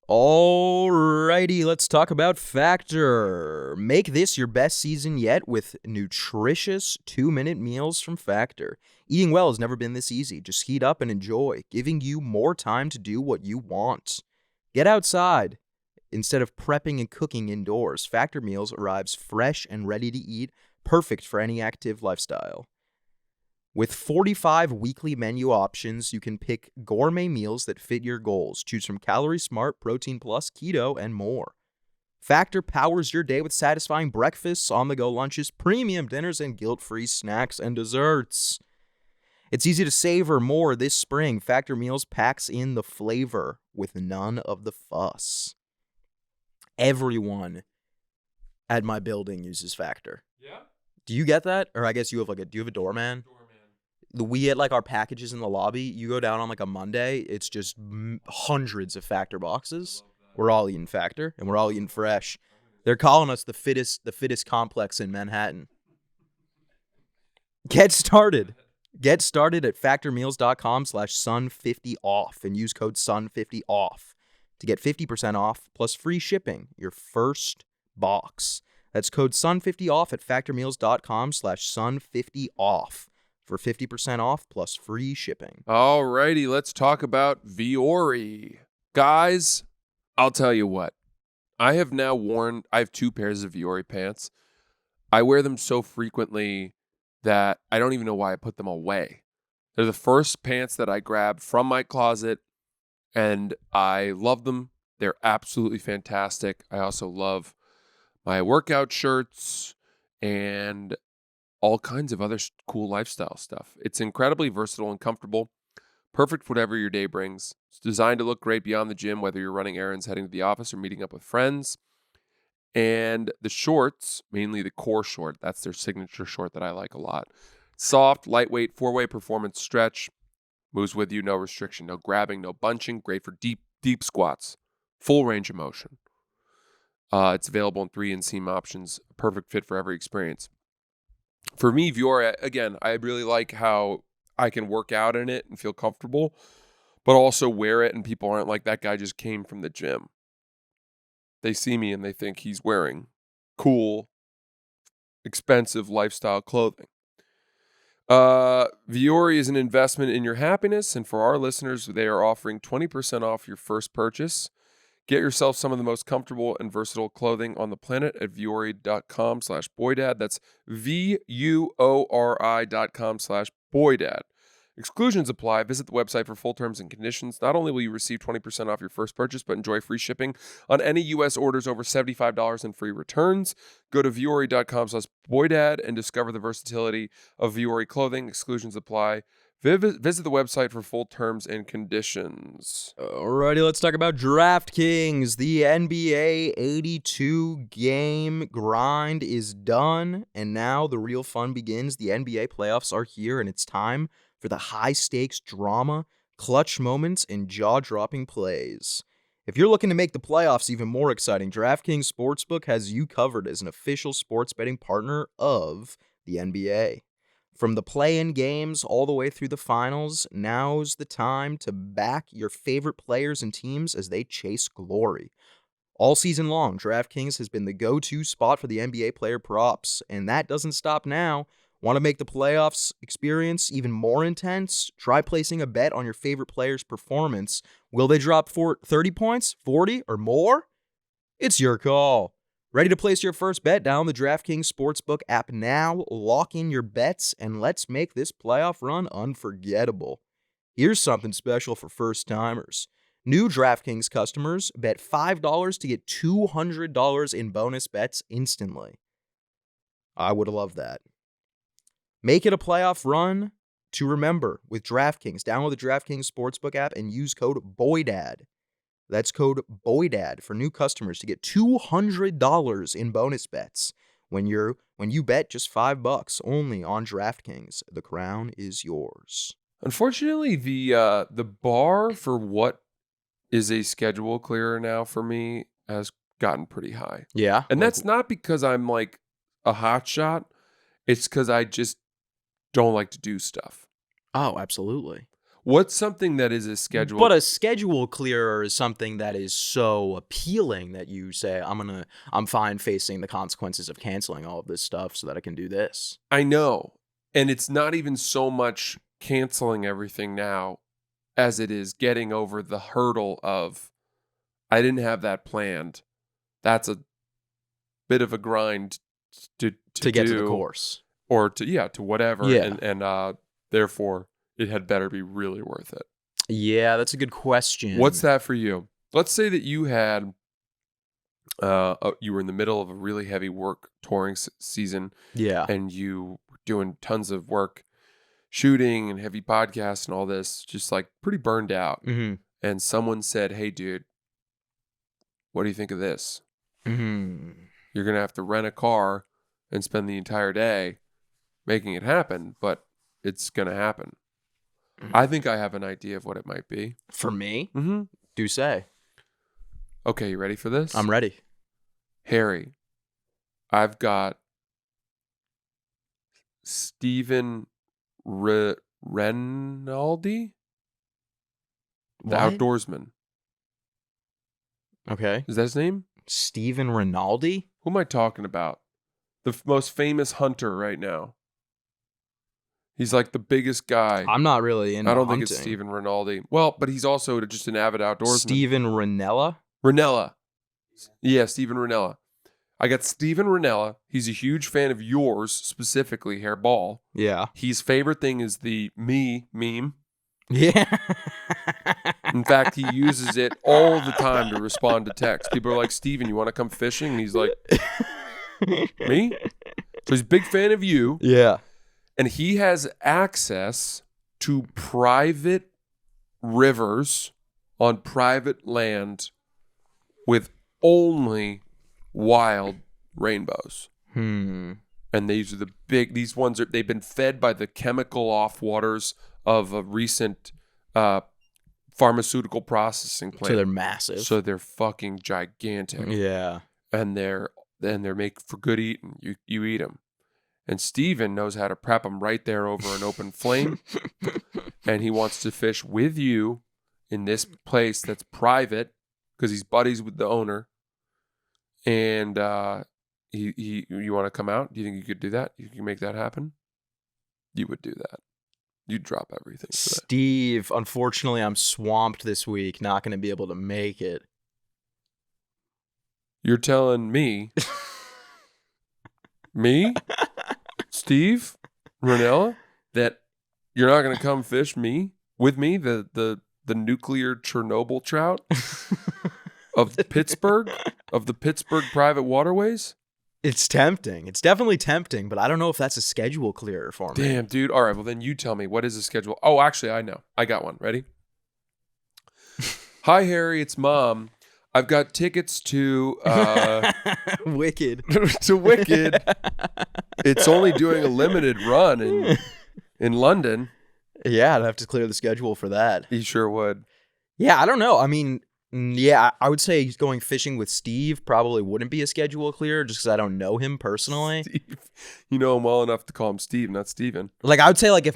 Alrighty, let's talk about Factor. Make this your best season yet with nutritious 2-minute meals from Factor. Eating well has never been this easy. Just heat up and enjoy, giving you more time to do what you want. Get outside instead of prepping and cooking indoors. Factor meals arrives fresh and ready to eat, perfect for any active lifestyle. With 45 weekly menu options, you can pick gourmet meals that fit your goals. Choose from Calorie Smart, Protein Plus, Keto, and more. Factor powers your day with satisfying breakfasts, on-the-go lunches, premium dinners, and guilt-free snacks and desserts. It's easy to savor more this spring. Factor Meals packs in the flavor with none of the fuss. Everyone at my building uses Factor. Yeah? Do you get that? Or I guess you have do you have a doorman? We get like our packages in the lobby. You go down on like a Monday, it's just hundreds of Factor boxes. We're all eating Factor, and we're all eating fresh. They're calling us the fittest complex in Manhattan. Get started. Get started at factormeals.com/sun50off and use code sun50off to get 50% off plus free shipping your first box. That's code sun50off at factormeals.com/sun50off. for 50% off plus free shipping. Alrighty, let's talk about Vuori. Guys, I'll tell you what. I have 2 pairs of Vuori pants. I wear them so frequently that I don't even know why I put them away. They're the first pants that I grab from my closet, and I love them. They're absolutely fantastic. I also love my workout shirts and all kinds of other cool lifestyle stuff. It's incredibly versatile and comfortable, perfect for whatever your day brings. It's designed to look great beyond the gym, whether you're running errands, heading to the office, or meeting up with friends. And the shorts, mainly the core short, that's their signature short that I like a lot. Soft, lightweight, 4-way performance stretch. Moves with you, no restriction, no grabbing, no bunching. Great for deep squats. Full range of motion. It's available in 3 inseam options. Perfect fit for every experience. For me, Vuori, again, I really like how I can work out in it and feel comfortable, but also wear it and people aren't like, that guy just came from the gym. They see me and they think he's wearing cool, expensive lifestyle clothing. Vuori is an investment in your happiness, and for our listeners, they are offering 20% off your first purchase. Get yourself some of the most comfortable and versatile clothing on the planet at vuori.com/boydad. That's VUORI.com/boydad. Exclusions apply. Visit the website for full terms and conditions. Not only will you receive 20% off your first purchase, but enjoy free shipping on any U.S. orders over $75 and free returns. Go to vuori.com/boydad and discover the versatility of Vuori clothing. Exclusions apply. Visit the website for full terms and conditions. Alrighty, let's talk about DraftKings. The NBA 82 game grind is done, and now the real fun begins. The NBA playoffs are here, and it's time for the high-stakes drama, clutch moments, and jaw-dropping plays. If you're looking to make the playoffs even more exciting, DraftKings Sportsbook has you covered as an official sports betting partner of the NBA. From the play-in games all the way through the finals, now's the time to back your favorite players and teams as they chase glory. All season long, DraftKings has been the go-to spot for the NBA player props, and that doesn't stop now. Want to make the playoffs experience even more intense? Try placing a bet on your favorite player's performance. Will they drop 30 points, 40, or more? It's your call. Ready to place your first bet? Download the DraftKings Sportsbook app now, lock in your bets, and let's make this playoff run unforgettable. Here's something special for first-timers. New DraftKings customers bet $5 to get $200 in bonus bets instantly. I would love that. Make it a playoff run to remember with DraftKings. Download the DraftKings Sportsbook app and use code BOYDAD. That's code BOYDAD for new customers to get $200 in bonus bets when you bet just $5 only on DraftKings. The crown is yours. Unfortunately, the bar for what is a schedule clearer now for me has gotten pretty high. Yeah. And that's not because I'm like a hot shot. It's because I just don't like to do stuff. Oh, absolutely. What's something that is a schedule? But a schedule clearer is something that is so appealing that you say, I'm fine facing the consequences of canceling all of this stuff so that I can do this. I know. And it's not even so much canceling everything now as it is getting over the hurdle of, I didn't have that planned. That's a bit of a grind to get do, to the course. Or to whatever. Yeah. And therefore, it had better be really worth it. Yeah, that's a good question. What's that for you? Let's say that you had, you were in the middle of a really heavy work touring season. Yeah. And you were doing tons of work, shooting and heavy podcasts and all this, just like pretty burned out. Mm-hmm. And someone said, hey, dude, what do you think of this? Mm-hmm. You're going to have to rent a car and spend the entire day making it happen, but it's going to happen. I think I have an idea of what it might be. For me? Mm-hmm. Do say. Okay, you ready for this? I'm ready. Harry, I've got Stephen Rinaldi, the What? outdoorsman. Okay. Is that his name? Stephen Rinaldi? Who am I talking about? The most famous hunter right now. He's like the biggest guy. I'm not really into I don't hunting. think it's Stephen Rinaldi. Well, but he's also just an avid outdoorsman. Stephen Ranella? Ranella. Yeah, Stephen Ranella. I got Stephen Ranella. He's a huge fan of yours, specifically, Hairball. Yeah. His favorite thing is the me meme. Yeah. In fact, he uses it all the time to respond to texts. People are like, Steven, you want to come fishing? And he's like, me? So he's a big fan of you. Yeah. And he has access to private rivers on private land with only wild rainbows. And these are these ones they've been fed by the chemical off waters of a recent pharmaceutical processing plant. So they're massive. So they're fucking gigantic. Yeah. And they're made for good eating. You eat them. And Steven knows how to prep them right there over an open flame. And he wants to fish with you in this place that's private because he's buddies with the owner. And you want to come out? Do you think you could do that? You can make that happen? You would do that. You'd drop everything. Steve, unfortunately, I'm swamped this week. Not going to be able to make it. You're telling me, Steve Ranella, that you're not going to come fish with me, the nuclear Chernobyl trout of Pittsburgh, of the Pittsburgh private waterways? It's tempting. It's definitely tempting, but I don't know if that's a schedule clearer for me. Damn, dude. All right, well, then you tell me. What is the schedule? Oh, actually, I know. I got one. Ready? Hi, Harry. It's Mom. I've got tickets to Wicked. to Wicked. It's only doing a limited run in London. Yeah, I'd have to clear the schedule for that. He sure would. Yeah, I don't know. I mean, yeah, I would say going fishing with Steve probably wouldn't be a schedule clear just because I don't know him personally. Steve. You know him well enough to call him Steve, not Steven. Like, I would say, like, if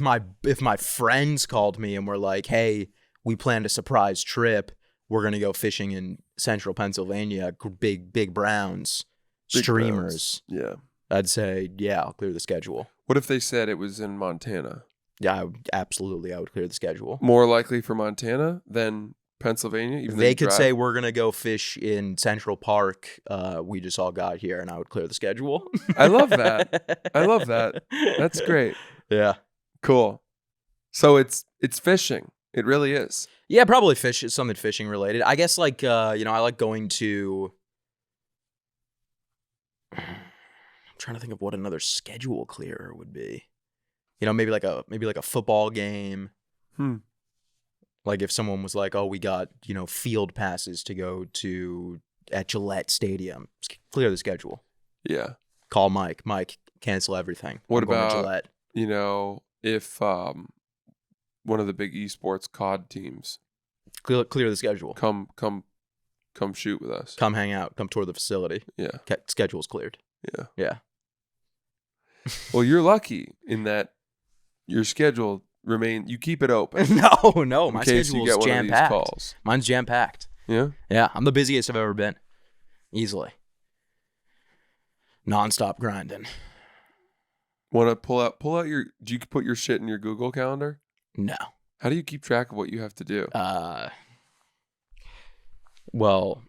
my friends called me and were like, hey, we planned a surprise trip. We're going to go fishing in central Pennsylvania, big browns, Big streamers. Browns. Yeah. I'd say, yeah, I'll clear the schedule. What if they said it was in Montana? Yeah, I would clear the schedule. More likely for Montana than Pennsylvania? Even They could say we're going to go fish in Central Park. We just all got here, and I would clear the schedule. I love that. I love that. That's great. Yeah. Cool. So it's fishing. It really is. Yeah, probably something fishing related. I guess like I like going to I'm trying to think of what another schedule clearer would be. Maybe like a football game. Like if someone was like, "Oh, we got, field passes to go to at Gillette Stadium." Clear the schedule. Yeah. Call Mike. Mike, cancel everything. What I'm going to about, Gillette. you know, if one of the big esports COD teams Clear the schedule. come shoot with us. Come hang out. Come tour the facility. Yeah. Schedule's cleared. Yeah. Yeah. Well, you're lucky in that your schedule you keep it open. No. In My case you schedule's get one of these jam-packed. calls. Mine's jam-packed. Yeah. Yeah, I'm the busiest I've ever been. Easily. Non-stop grinding. Want to pull out your, do you put your shit in your Google Calendar? No. How do you keep track of what you have to do? Well,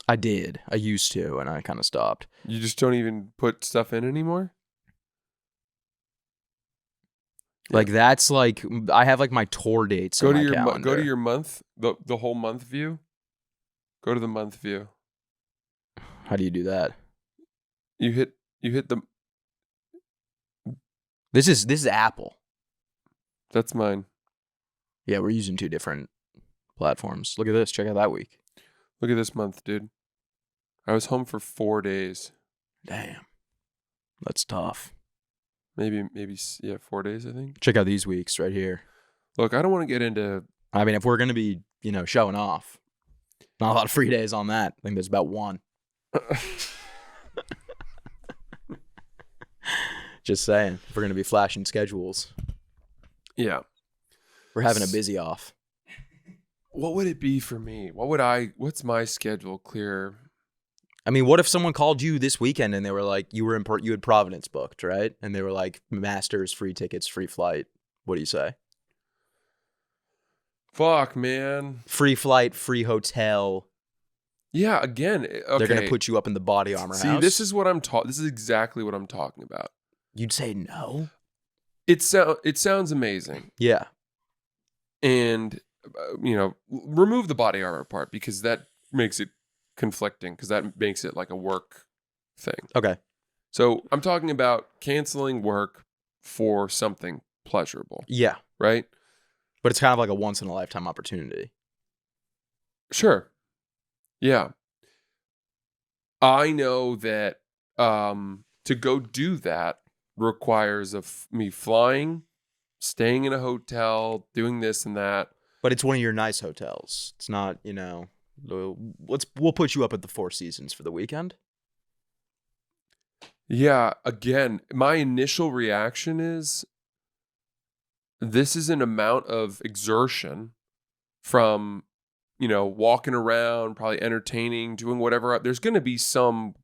I did. I used to, and I kind of stopped. You just don't even put stuff in anymore? Like that's like I have like my tour dates in my calendar. Go to your month, the whole month view. Go to the month view. How do you do that? You hit the. This is Apple. That's mine. Yeah, we're using 2 different platforms. Look at this. Check out that week. Look at this month, dude. I was home for 4 days. Damn. That's tough. Maybe 4 days, I think. Check out these weeks right here. Look, I don't want to get into. I mean, if we're going to be, showing off, not a lot of free days on that. I think there's about 1. Just saying. If we're going to be flashing schedules. Yeah. We're having a busy off. What would it be for me? What's my schedule clear? I mean, what if someone called you this weekend and they were like, you had Providence booked, right? And they were like, Masters, free tickets, free flight. What do you say? Fuck, man. Free flight, free hotel. Yeah, again, okay. They're going to put you up in the body armor house. See, this is exactly what I'm talking about. You'd say no? It sounds amazing. Yeah. And, remove the body armor part because that makes it conflicting because that makes it like a work thing. Okay. So I'm talking about canceling work for something pleasurable. Yeah. Right? But it's kind of like a once in a lifetime opportunity. Sure. Yeah. I know that to go do that requires me flying, staying in a hotel, doing this and that. But it's one of your nice hotels. It's not, we'll put you up at the Four Seasons for the weekend. Yeah, again, my initial reaction is this is an amount of exertion from, walking around, probably entertaining, doing whatever. There's going to be some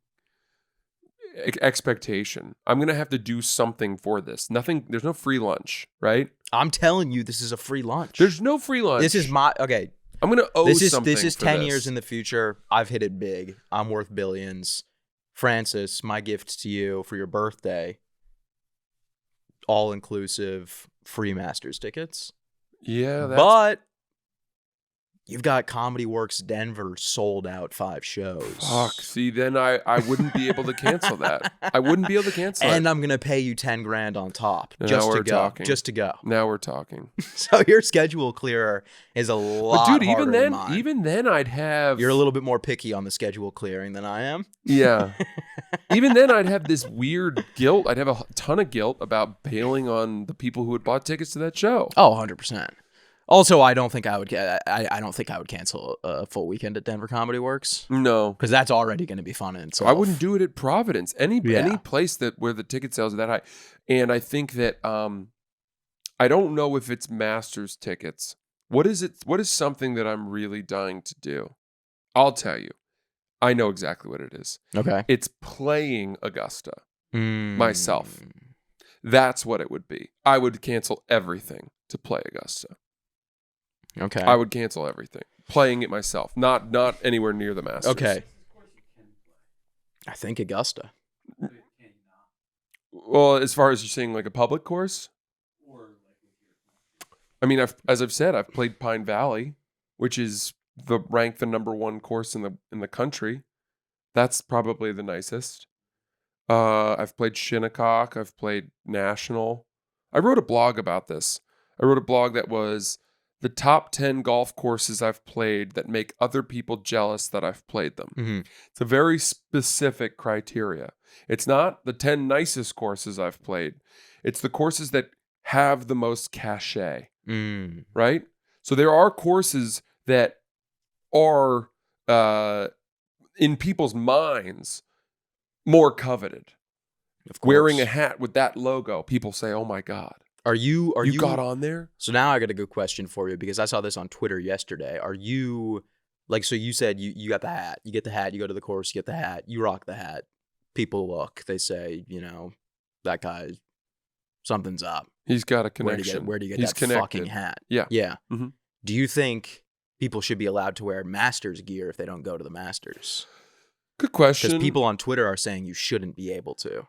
expectation. I'm going to have to do something for this. There's no free lunch, right? I'm telling you, this is a free lunch. There's no free lunch. This is okay. I'm going to owe something. This is 10 years in the future. I've hit it big. I'm worth billions. Francis, my gift to you for your birthday, all inclusive free Masters tickets. Yeah, but you've got Comedy Works Denver sold out 5 shows. Fuck. See, then I wouldn't be able to cancel that. I wouldn't be able to cancel it. And I'm going to pay you 10 grand on top Just to go. Now we're talking. So your schedule clearer is a lot harder than mine. Even then I'd have... You're a little bit more picky on the schedule clearing than I am. Yeah. Even then I'd have this weird guilt. I'd have a ton of guilt about bailing on the people who had bought tickets to that show. Oh, 100%. Also, I don't think I would cancel a full weekend at Denver Comedy Works. No, because that's already going to be fun in itself. I wouldn't do it at Providence. Any place where the ticket sales are that high, and I think that I don't know if it's Masters tickets. What is it? What is something that I'm really dying to do? I'll tell you. I know exactly what it is. Okay, it's playing Augusta myself. That's what it would be. I would cancel everything to play Augusta. Okay. I would cancel everything. Playing it myself. Not anywhere near the Masters. Okay. I think Augusta. Well, as far as you're saying like a public course? I mean, as I've said, I've played Pine Valley, which is ranked the number 1 course in the country. That's probably the nicest. I've played Shinnecock. I've played National. I wrote a blog about this. I wrote a blog that was the top 10 golf courses I've played that make other people jealous that I've played them. Mm-hmm. It's a very specific criteria. It's not the 10 nicest courses I've played. It's the courses that have the most cachet, right? So there are courses that are, in people's minds, more coveted. Of course. Wearing a hat with that logo, people say, "Oh my God, Are you got on there?" So now I got a good question for you, because I saw this on Twitter yesterday. Are you like, so you said you got the hat, you get the hat, you go to the course, you get the hat, you rock the hat. People look, they say, that guy, something's up. He's got a connection. Where do you get He's that connected. fucking hat? Yeah. Yeah. Mm-hmm. Do you think people should be allowed to wear Masters gear if they don't go to the Masters? Good question. Because people on Twitter are saying you shouldn't be able to,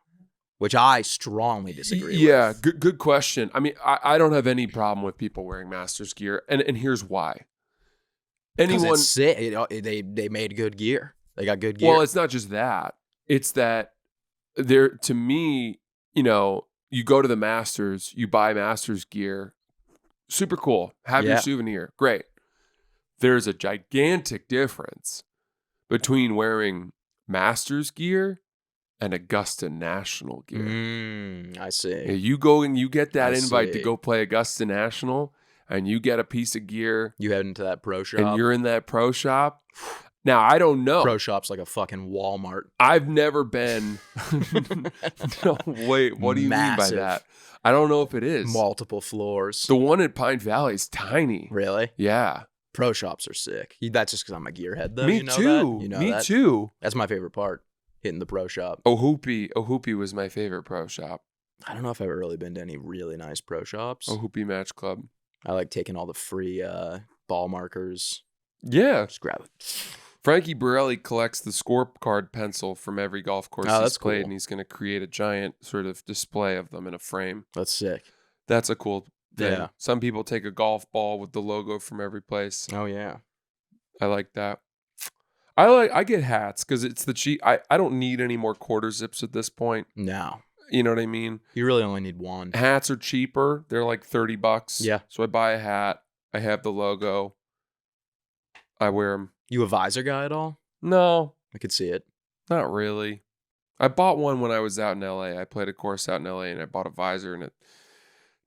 which I strongly disagree with. Yeah, good question. I mean, I don't have any problem with people wearing Masters gear, and here's why. Anyone, it's sick. They made good gear. They got good gear. Well, it's not just that. It's that to me, you go to the Masters, you buy Masters gear, super cool. Have your souvenir, great. There's a gigantic difference between wearing Masters gear and Augusta National gear. I see. You go and you get that invite to go play Augusta National, and you get a piece of gear. You head into that pro shop. And you're in that pro shop. Now, I don't know. Pro shop's like a fucking Walmart. I've never been. No, wait, what do you mean by that? I don't know if it is. Multiple floors. The one at Pine Valley is tiny. Really? Yeah. Pro shops are sick. That's just because I'm a gearhead, though. Me too. Me too. That's my favorite part, hitting the pro shop. Ohupee was my favorite pro shop. I don't know if I've ever really been to any really nice pro shops. Ohupee Match Club. I like taking all the free ball markers. Yeah. Just grab it. Frankie Borelli collects the scorecard pencil from every golf course he's played, cool. And he's going to create a giant sort of display of them in a frame. That's sick. That's a cool thing. Yeah. Some people take a golf ball with the logo from every place. Oh, yeah. I like that. I get hats because it's the cheap. I don't need any more quarter zips at this point. No. You know what I mean? You really only need one. Hats are cheaper. They're like $30. Yeah. So I buy a hat. I have the logo. I wear them. You a visor guy at all? No. I could see it. Not really. I bought one when I was out in LA. I played a course out in LA and I bought a visor, and it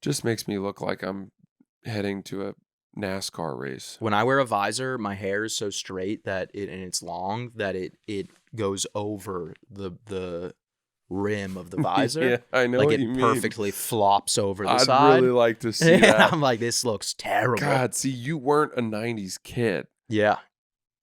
just makes me look like I'm heading to a NASCAR race. When I wear a visor, my hair is so straight and it's long that it goes over the rim of the visor. Yeah, I know. Like what it you mean. perfectly flops over the I'd side. really like to see that. I'm like, this looks terrible. God, see, you weren't a 90s kid. Yeah.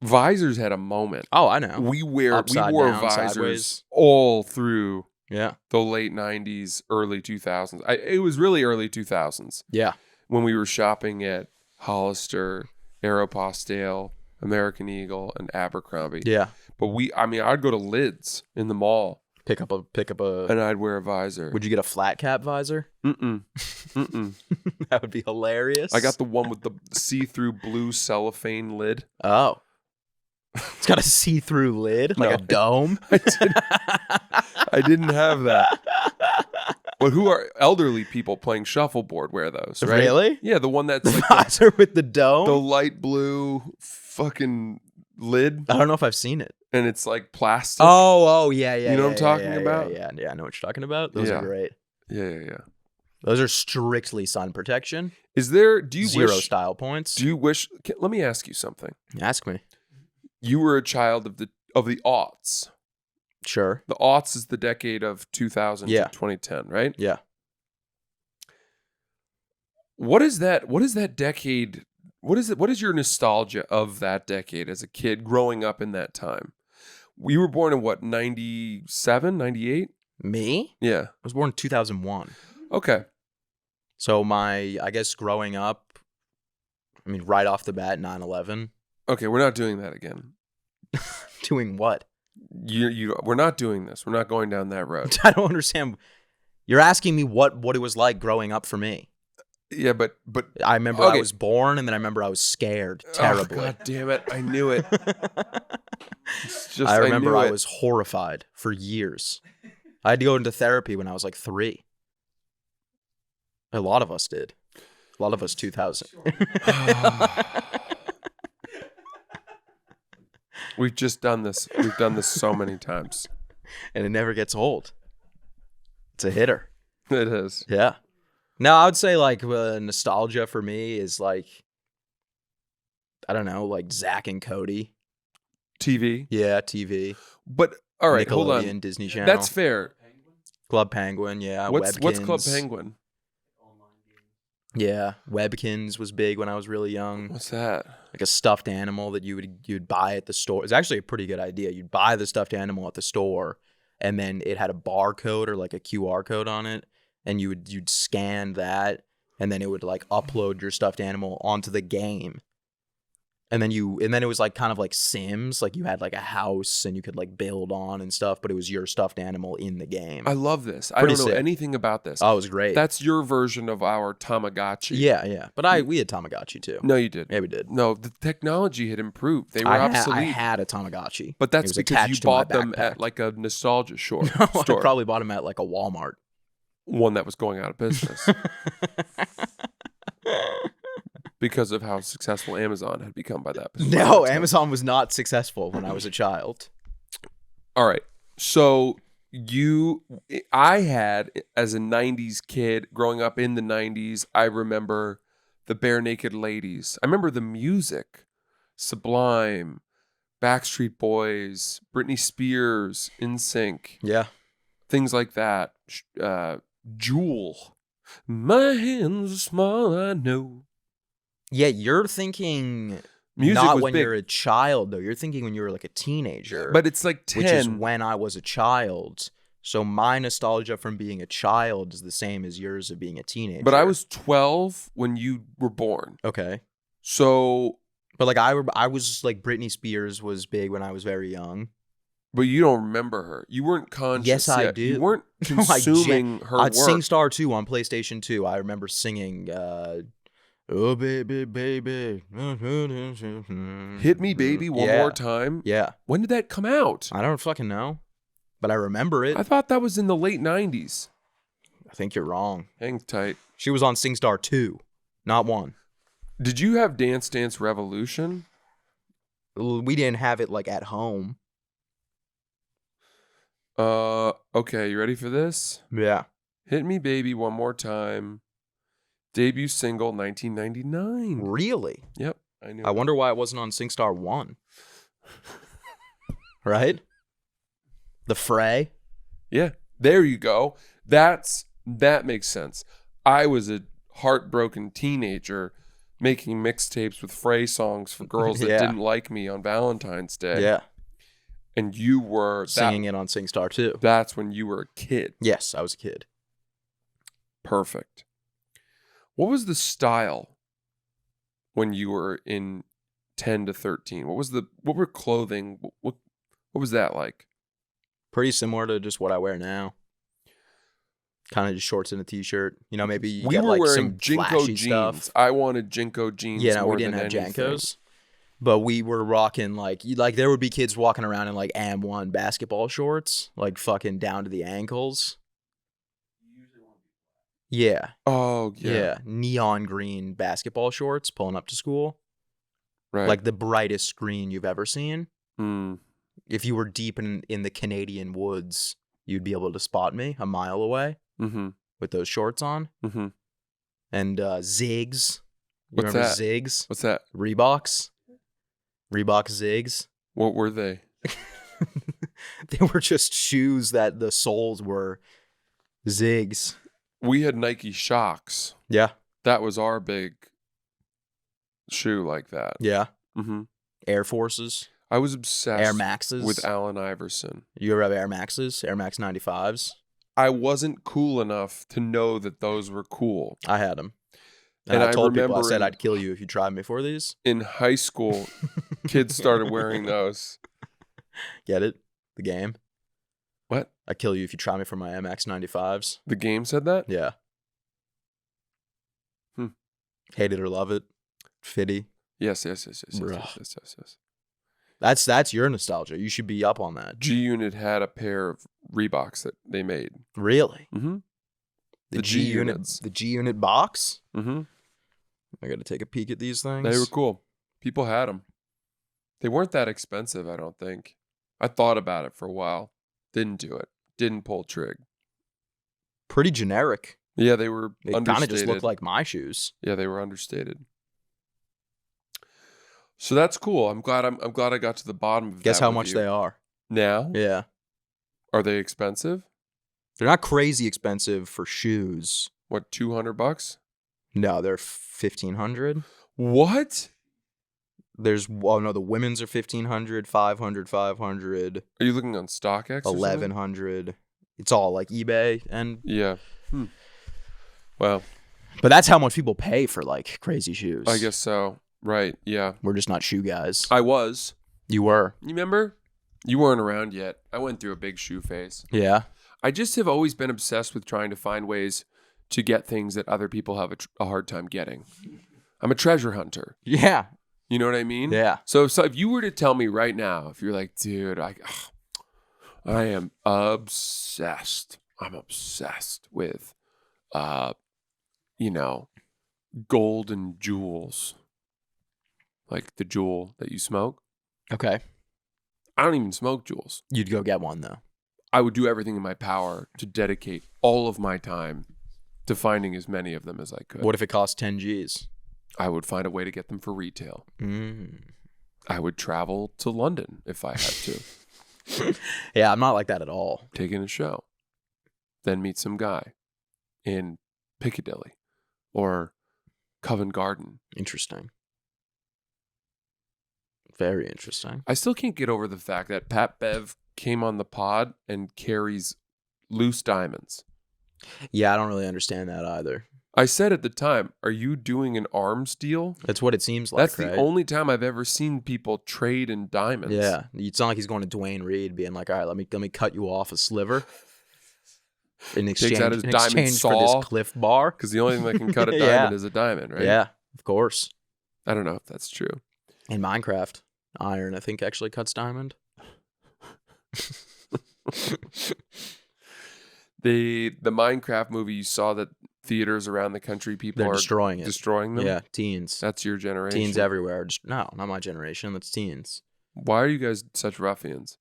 Visors had a moment. Oh, I know. We wore down, visors sideways. all through the late 90s, early 2000s. It was really early 2000s. Yeah. When we were shopping at Hollister, Aeropostale, American Eagle, and Abercrombie. Yeah. But I'd go to Lids in the mall. Pick up a And I'd wear a visor. Would you get a flat cap visor? Mm-mm. That would be hilarious. I got the one with the see-through blue cellophane lid. Oh. It's got a see-through lid, like a dome. I didn't have that. But who are elderly people playing shuffleboard wear those, right? Really? Yeah, the one that's like visor with the dome? the light blue fucking lid. I don't know if I've seen it. And it's like plastic. Oh, yeah. You know what I'm talking about? Yeah, I know what you're talking about. Those are great. Yeah. Those are strictly sun protection. Do you Zero wish style points? Let me ask you something. Ask me. You were a child of the aughts. Sure. The aughts is the decade of 2000 to 2010, right? Yeah. What is that decade? What is your nostalgia of that decade as a kid growing up in that time? You were born in what, 97, 98? Me? Yeah. I was born in 2001. Okay. So I guess growing up, right off the bat, 9/11. Okay, we're not doing that again. Doing what? We're not doing this. We're not going down that road. I don't understand. You're asking me what it was like growing up for me. Yeah, but I remember I was born, and then I remember I was scared terribly. Oh, God damn it! I knew it. I remember I was horrified for years. I had to go into therapy when I was like 3. A lot of us did. A lot of us 2000. We've just done this. We've done this so many times. And it never gets old. It's a hitter. It is. Yeah. No, I would say like nostalgia for me is like, I don't know, like Zach and Cody. TV. Yeah, TV. But all right, hold on. Disney Channel. That's fair. Club Penguin, yeah. What's Webkins. Club Penguin? Yeah, Webkins was big when I was really young. What's that? Like a stuffed animal that you'd buy at the store. It's actually a pretty good idea. You'd buy the stuffed animal at the store, and then it had a barcode or like a QR code on it, and you'd scan that, and then it would like upload your stuffed animal onto the game. And then it was like kind of like Sims, like you had like a house and you could like build on and stuff, but it was your stuffed animal in the game. I love this. Pretty I don't know sick. anything about this. Oh, it was great. That's your version of our Tamagotchi. Yeah. But we had Tamagotchi too. No, you did. Yeah, we did. No, the technology had improved. They were obsolete. I had a Tamagotchi. But that's because you bought them backpack. at like a nostalgia store. No, I probably bought them at like a Walmart. One that was going out of business. Because of how successful Amazon had become by that point. No, Amazon was not successful when I was a child. All right. So I had, as a 90s kid, growing up in the 90s, I remember the Bare Naked Ladies. I remember the music. Sublime, Backstreet Boys, Britney Spears, NSYNC. Yeah. Things like that. Jewel. My hands are small, I know. Yeah, you're thinking Music not was when big. you're a child, though. You're thinking when you were like a teenager. But it's like 10. Which is when I was a child. So my nostalgia from being a child is the same as yours of being a teenager. But I was 12 when you were born. Okay. So... But like I was like Britney Spears was big when I was very young. But you don't remember her. You weren't conscious Yes, I yet. do. You weren't consuming her I'd work. sing Star 2 on PlayStation 2. I remember singing... oh, baby, baby. Hit Me Baby One More Time. Yeah. When did that come out? I don't fucking know. But I remember it. I thought that was in the late 90s. I think you're wrong. Hang tight. She was on SingStar 2, not 1. Did you have Dance Dance Revolution? We didn't have it like at home. Okay, you ready for this? Yeah. Hit Me Baby One More Time. Debut single 1999. Really? Yep, I knew. I wonder why it wasn't on SingStar 1. Right? The Fray? Yeah, there you go. That makes sense. I was a heartbroken teenager making mixtapes with Fray songs for girls that didn't like me on Valentine's Day. Yeah. And you were singing it on SingStar 2. That's when you were a kid. Yes, I was a kid. Perfect. What was the style when you were in 10 to 13? What were clothing? What was that like? Pretty similar to just what I wear now. Kind of just shorts and a t-shirt. You know, maybe you we get were like wearing some Jinko flashy jeans. stuff. I wanted Jinko jeans. Yeah, no, more we didn't than have anything. Jankos. But we were rocking like there would be kids walking around in like AM1 basketball shorts, like fucking down to the ankles. Yeah. Oh, yeah. Neon green basketball shorts pulling up to school. Right. Like the brightest green you've ever seen. Mm. If you were deep in the Canadian woods, you'd be able to spot me a mile away with those shorts on. Mm-hmm. And Zigs. You remember that? Zigs? What's that? Reeboks Zigs. What were they? They were just shoes that the soles were Zigs. We had Nike Shocks. Yeah. That was our big shoe like that. Yeah. Mm-hmm. Air Forces. I was obsessed Air Maxes. with Allen Iverson. You ever have Air Maxes? Air Max 95s? I wasn't cool enough to know that those were cool. I had them. And I told people, I said I'd kill you if you tried me for these. In high school, kids started wearing those. Get it? The game? What? I'd kill you if you try me for my MX 95s. The game said that? Yeah. Hate it or love it. Fitty. Yes. That's your nostalgia. You should be up on that. G-Unit had a pair of Reeboks that they made. Really? Mm-hmm. The G-Unit box? Mm-hmm. I got to take a peek at these things. They were cool. People had them. They weren't that expensive, I don't think. I thought about it for a while. Didn't do it. Didn't pull trig. Pretty generic. Yeah, they were They understated. kind of just looked like my shoes. Yeah, they were understated. So that's cool. I'm glad I got to the bottom of that. Guess how much they are. Now? Yeah. Are they expensive? They're not crazy expensive for shoes. What, $200? No, they're $1,500. What? There's the women's are $1,500, $500, $500. Are you looking on StockX? $1,100. It's all like eBay and yeah. Well, but that's how much people pay for like crazy shoes. I guess so. Right? Yeah. We're just not shoe guys. I was. You were. You remember? You weren't around yet. I went through a big shoe phase. Yeah. I just have always been obsessed with trying to find ways to get things that other people have a hard time getting. I'm a treasure hunter. Yeah. You know what I mean? Yeah. So if you were to tell me right now, if you're like, dude, I am obsessed. I'm obsessed with, gold and jewels. Like the jewel that you smoke. Okay. I don't even smoke jewels. You'd go get one though. I would do everything in my power to dedicate all of my time to finding as many of them as I could. What if it cost 10 G's? I would find a way to get them for retail. Mm. I would travel to London if I had to. Yeah, I'm not like that at all. Taking a show. Then meet some guy in Piccadilly or Covent Garden. Interesting. Very interesting. I still can't get over the fact that Pat Bev came on the pod and carries loose diamonds. Yeah, I don't really understand that either. I said at the time, are you doing an arms deal? That's what it seems like. That's the only time I've ever seen people trade in diamonds. Yeah. It's not like he's going to Dwayne Reed being like, all right, let me cut you off a sliver in exchange, Takes out his diamond for saw, this Cliff Bar. Because the only thing that can cut a Yeah. diamond is a diamond, right? Yeah, of course. I don't know if that's true. In Minecraft, iron, I think, actually cuts diamond. The Minecraft movie, you saw that theaters around the country, people They're are destroying them. Yeah, teens. That's your generation. Teens everywhere. No, not my generation. That's teens. Why are you guys such ruffians?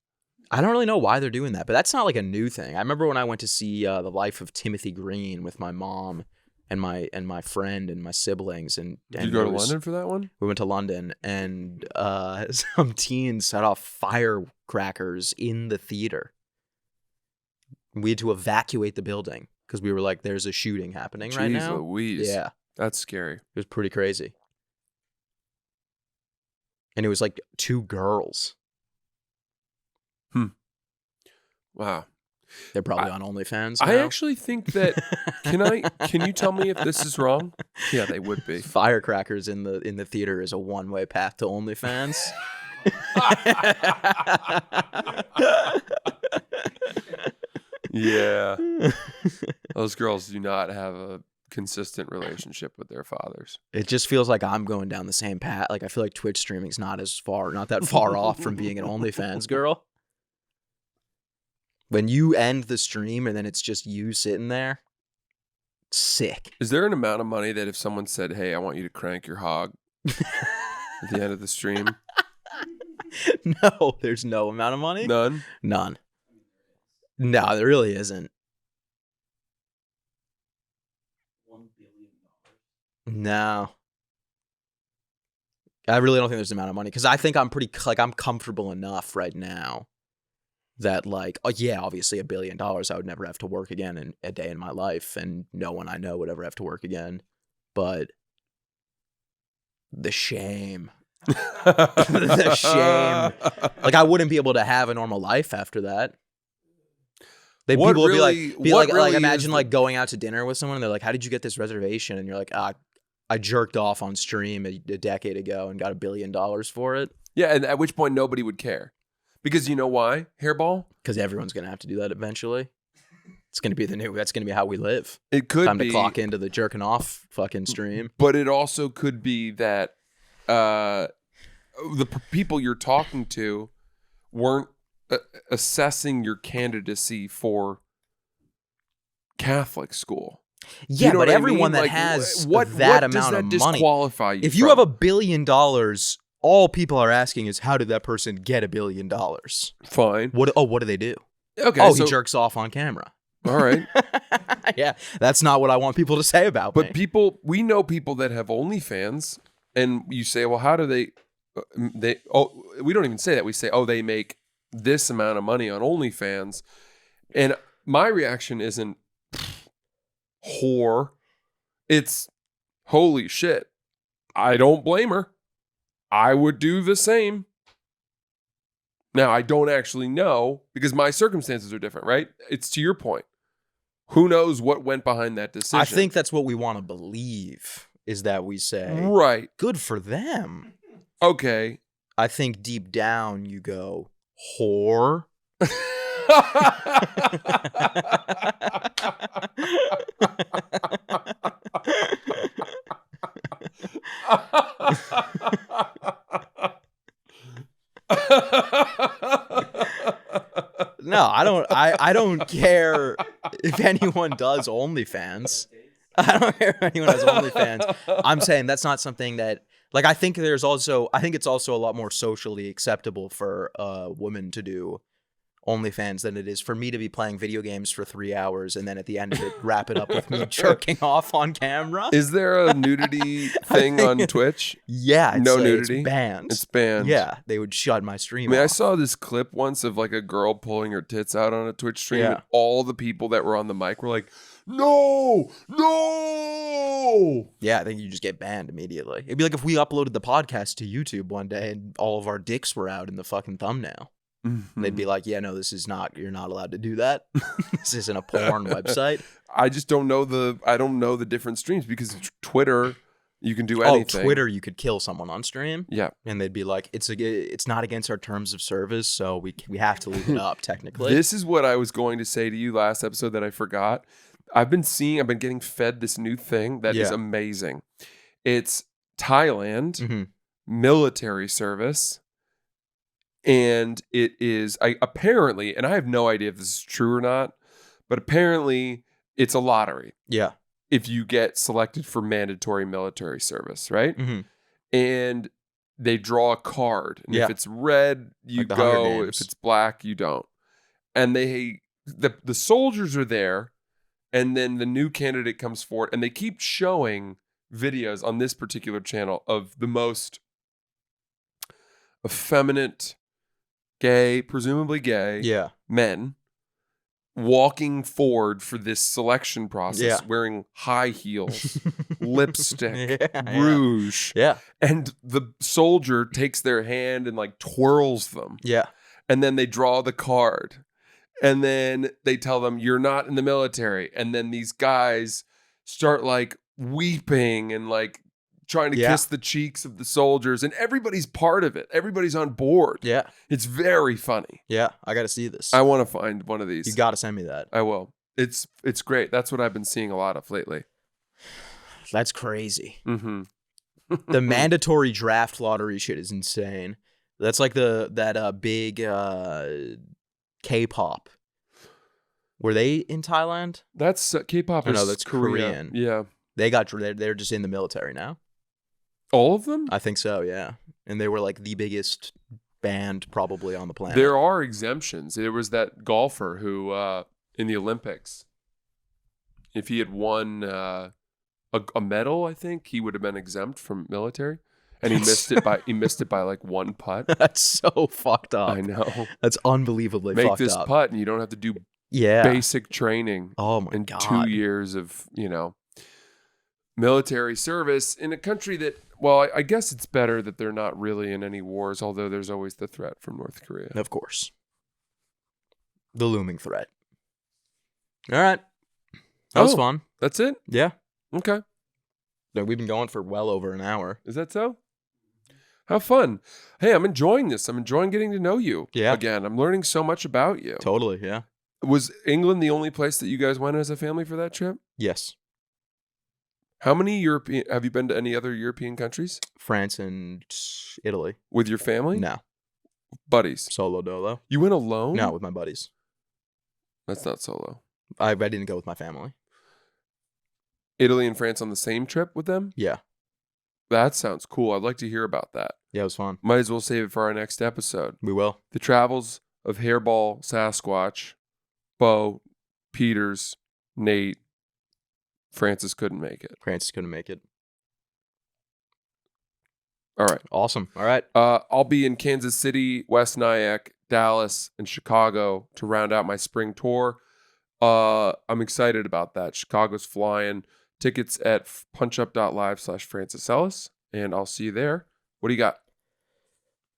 I don't really know why they're doing that, but that's not like a new thing. I remember when I went to see The Life of Timothy Green with my mom and my friend and my siblings. And Did you go to London for that one? We went to London, and some teens set off firecrackers in the theater. We had to evacuate the building because we were like, there's a shooting happening right now. Jeez Louise. Yeah. That's scary. It was pretty crazy. And it was like 2 girls. Wow. They're probably on OnlyFans I now. actually think that can you tell me if this is wrong? Yeah, they would be. Firecrackers in the theater is a one-way path to OnlyFans. Yeah. Those girls do not have a consistent relationship with their fathers. It just feels like I'm going down the same path. Like I feel like Twitch streaming's not that far off from being an OnlyFans girl. When you end the stream and then it's just you sitting there, sick. Is there an amount of money that if someone said, "Hey, I want you to crank your hog," at the end of the stream? No, there's no amount of money. None? None. No, there really isn't. $1 billion. No. I really don't think there's an amount of money because I think I'm I'm comfortable enough right now that obviously $1 billion, I would never have to work again in a day in my life, and no one I know would ever have to work again. But the shame. The shame. Like I wouldn't be able to have a normal life after that. People would be like, imagine like going out to dinner with someone and they're like, how did you get this reservation? And you're like, I jerked off on stream a decade ago and got $1 billion for it. Yeah, and at which point nobody would care. Because you know why, Hairball? Because everyone's going to have to do that eventually. It's going to be that's going to be how we live. It could Time be. to clock into the jerking off fucking stream. But it also could be that the people you're talking to weren't assessing your candidacy for Catholic school. Yeah, you know but what I everyone mean? that Like, has what that does amount that of money, disqualify you if you from? have $1 billion, all people are asking is, how did that person get $1 billion? Fine. What do they do? Okay. Oh, so, he jerks off on camera. all right. Yeah, that's not what I want people to say about But me. we know people that have OnlyFans, and you say, well, how do they? We don't even say that. We say, oh, they make this amount of money on OnlyFans, and my reaction isn't whore. It's holy shit. I don't blame her. I would do the same. Now, I don't actually know because my circumstances are different, right? It's to your point. Who knows what went behind that decision? I think that's what we want to believe, is that we say, right. good for them. Okay. I think deep down you go, whore. No, I don't care if anyone does OnlyFans. I don't care if anyone has OnlyFans. I'm saying that's not something that, like, I think it's also a lot more socially acceptable for a woman to do OnlyFans than it is for me to be playing video games for 3 hours and then at the end of it wrap it up with me jerking off on camera. Is there a nudity thing on Twitch? Yeah, no nudity. It's banned. It's banned. Yeah, they would shut my stream. I mean, I off. saw this clip once of like a girl pulling her tits out on a Twitch stream, Yeah. and all the people that were on the mic were like, "No, no!" Yeah, I think you just get banned immediately. It'd be like if we uploaded the podcast to YouTube one day and all of our dicks were out in the fucking thumbnail. Mm-hmm. They'd be like, yeah, no, this is not, you're not allowed to do that. This isn't a porn website. I just don't know the different streams because Twitter, you can do anything. Oh, Twitter, you could kill someone on stream. Yeah. And they'd be like, it's not against our terms of service, so we have to leave it up technically. This is what I was going to say to you last episode that I forgot. I've been getting fed this new thing that is amazing. It's Thailand military service. And it is apparently, and I have no idea if this is true or not, but apparently it's a lottery. Yeah. If you get selected for mandatory military service, right? Mm-hmm. And they draw a card. And if it's red, you like go. If it's black, you don't. And the soldiers are there, and then the new candidate comes forward, and they keep showing videos on this particular channel of the most effeminate, gay, presumably gay, men walking forward for this selection process, wearing high heels, lipstick, rouge. Yeah. And the soldier takes their hand and like twirls them. Yeah. And then they draw the card. And then they tell them, you're not in the military. And then these guys start like weeping and like trying to kiss the cheeks of the soldiers, and everybody's part of it. Everybody's on board. Yeah. It's very funny. Yeah. I got to see this. I want to find one of these. You got to send me that. I will. It's great. That's what I've been seeing a lot of lately. That's crazy. Mm-hmm. The mandatory draft lottery shit is insane. That's like that big K-pop. Were they in Thailand? That's K-pop. No, that's Korean. Yeah. They're just in the military now. All of them? I think so, yeah. And they were like the biggest band probably on the planet. There are exemptions. There was that golfer who in the Olympics, if he had won a medal, I think he would have been exempt from military, and he missed it by like one putt. That's so fucked up. I know. That's unbelievably Make fucked this up. putt, and you don't have to do basic training. Oh my in God. 2 years of military service in a country that, well, I guess it's better that they're not really in any wars, although there's always the threat from North Korea. Of course. The looming threat. All right. That was fun. That's it? Yeah. Okay. No, we've been going for well over an hour. Is that so? How fun. Hey, I'm enjoying this. I'm enjoying getting to know you again. I'm learning so much about you. Totally, yeah. Was England the only place that you guys went as a family for that trip? Yes. How many have you been to any other European countries? France and Italy. With your family? No. Buddies? Solo dolo. You went alone? No, with my buddies. That's not solo. I didn't go with my family. Italy and France on the same trip with them? Yeah. That sounds cool. I'd like to hear about that. Yeah, it was fun. Might as well save it for our next episode. We will. The travels of Hairball Sasquatch, Bo, Peters, Nate. Francis couldn't make it. Francis couldn't make it. All right. Awesome. All right. I'll be in Kansas City, West Nyack, Dallas, and Chicago to round out my spring tour. I'm excited about that. Chicago's flying. Tickets at punchup.live/Francis Ellis, and I'll see you there. What do you got?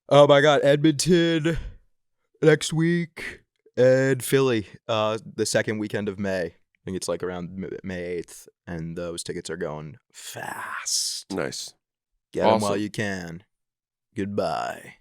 I got Edmonton next week and Philly the second weekend of May. I think it's like around May 8th, and those tickets are going fast. Nice. Get them while you can. Goodbye.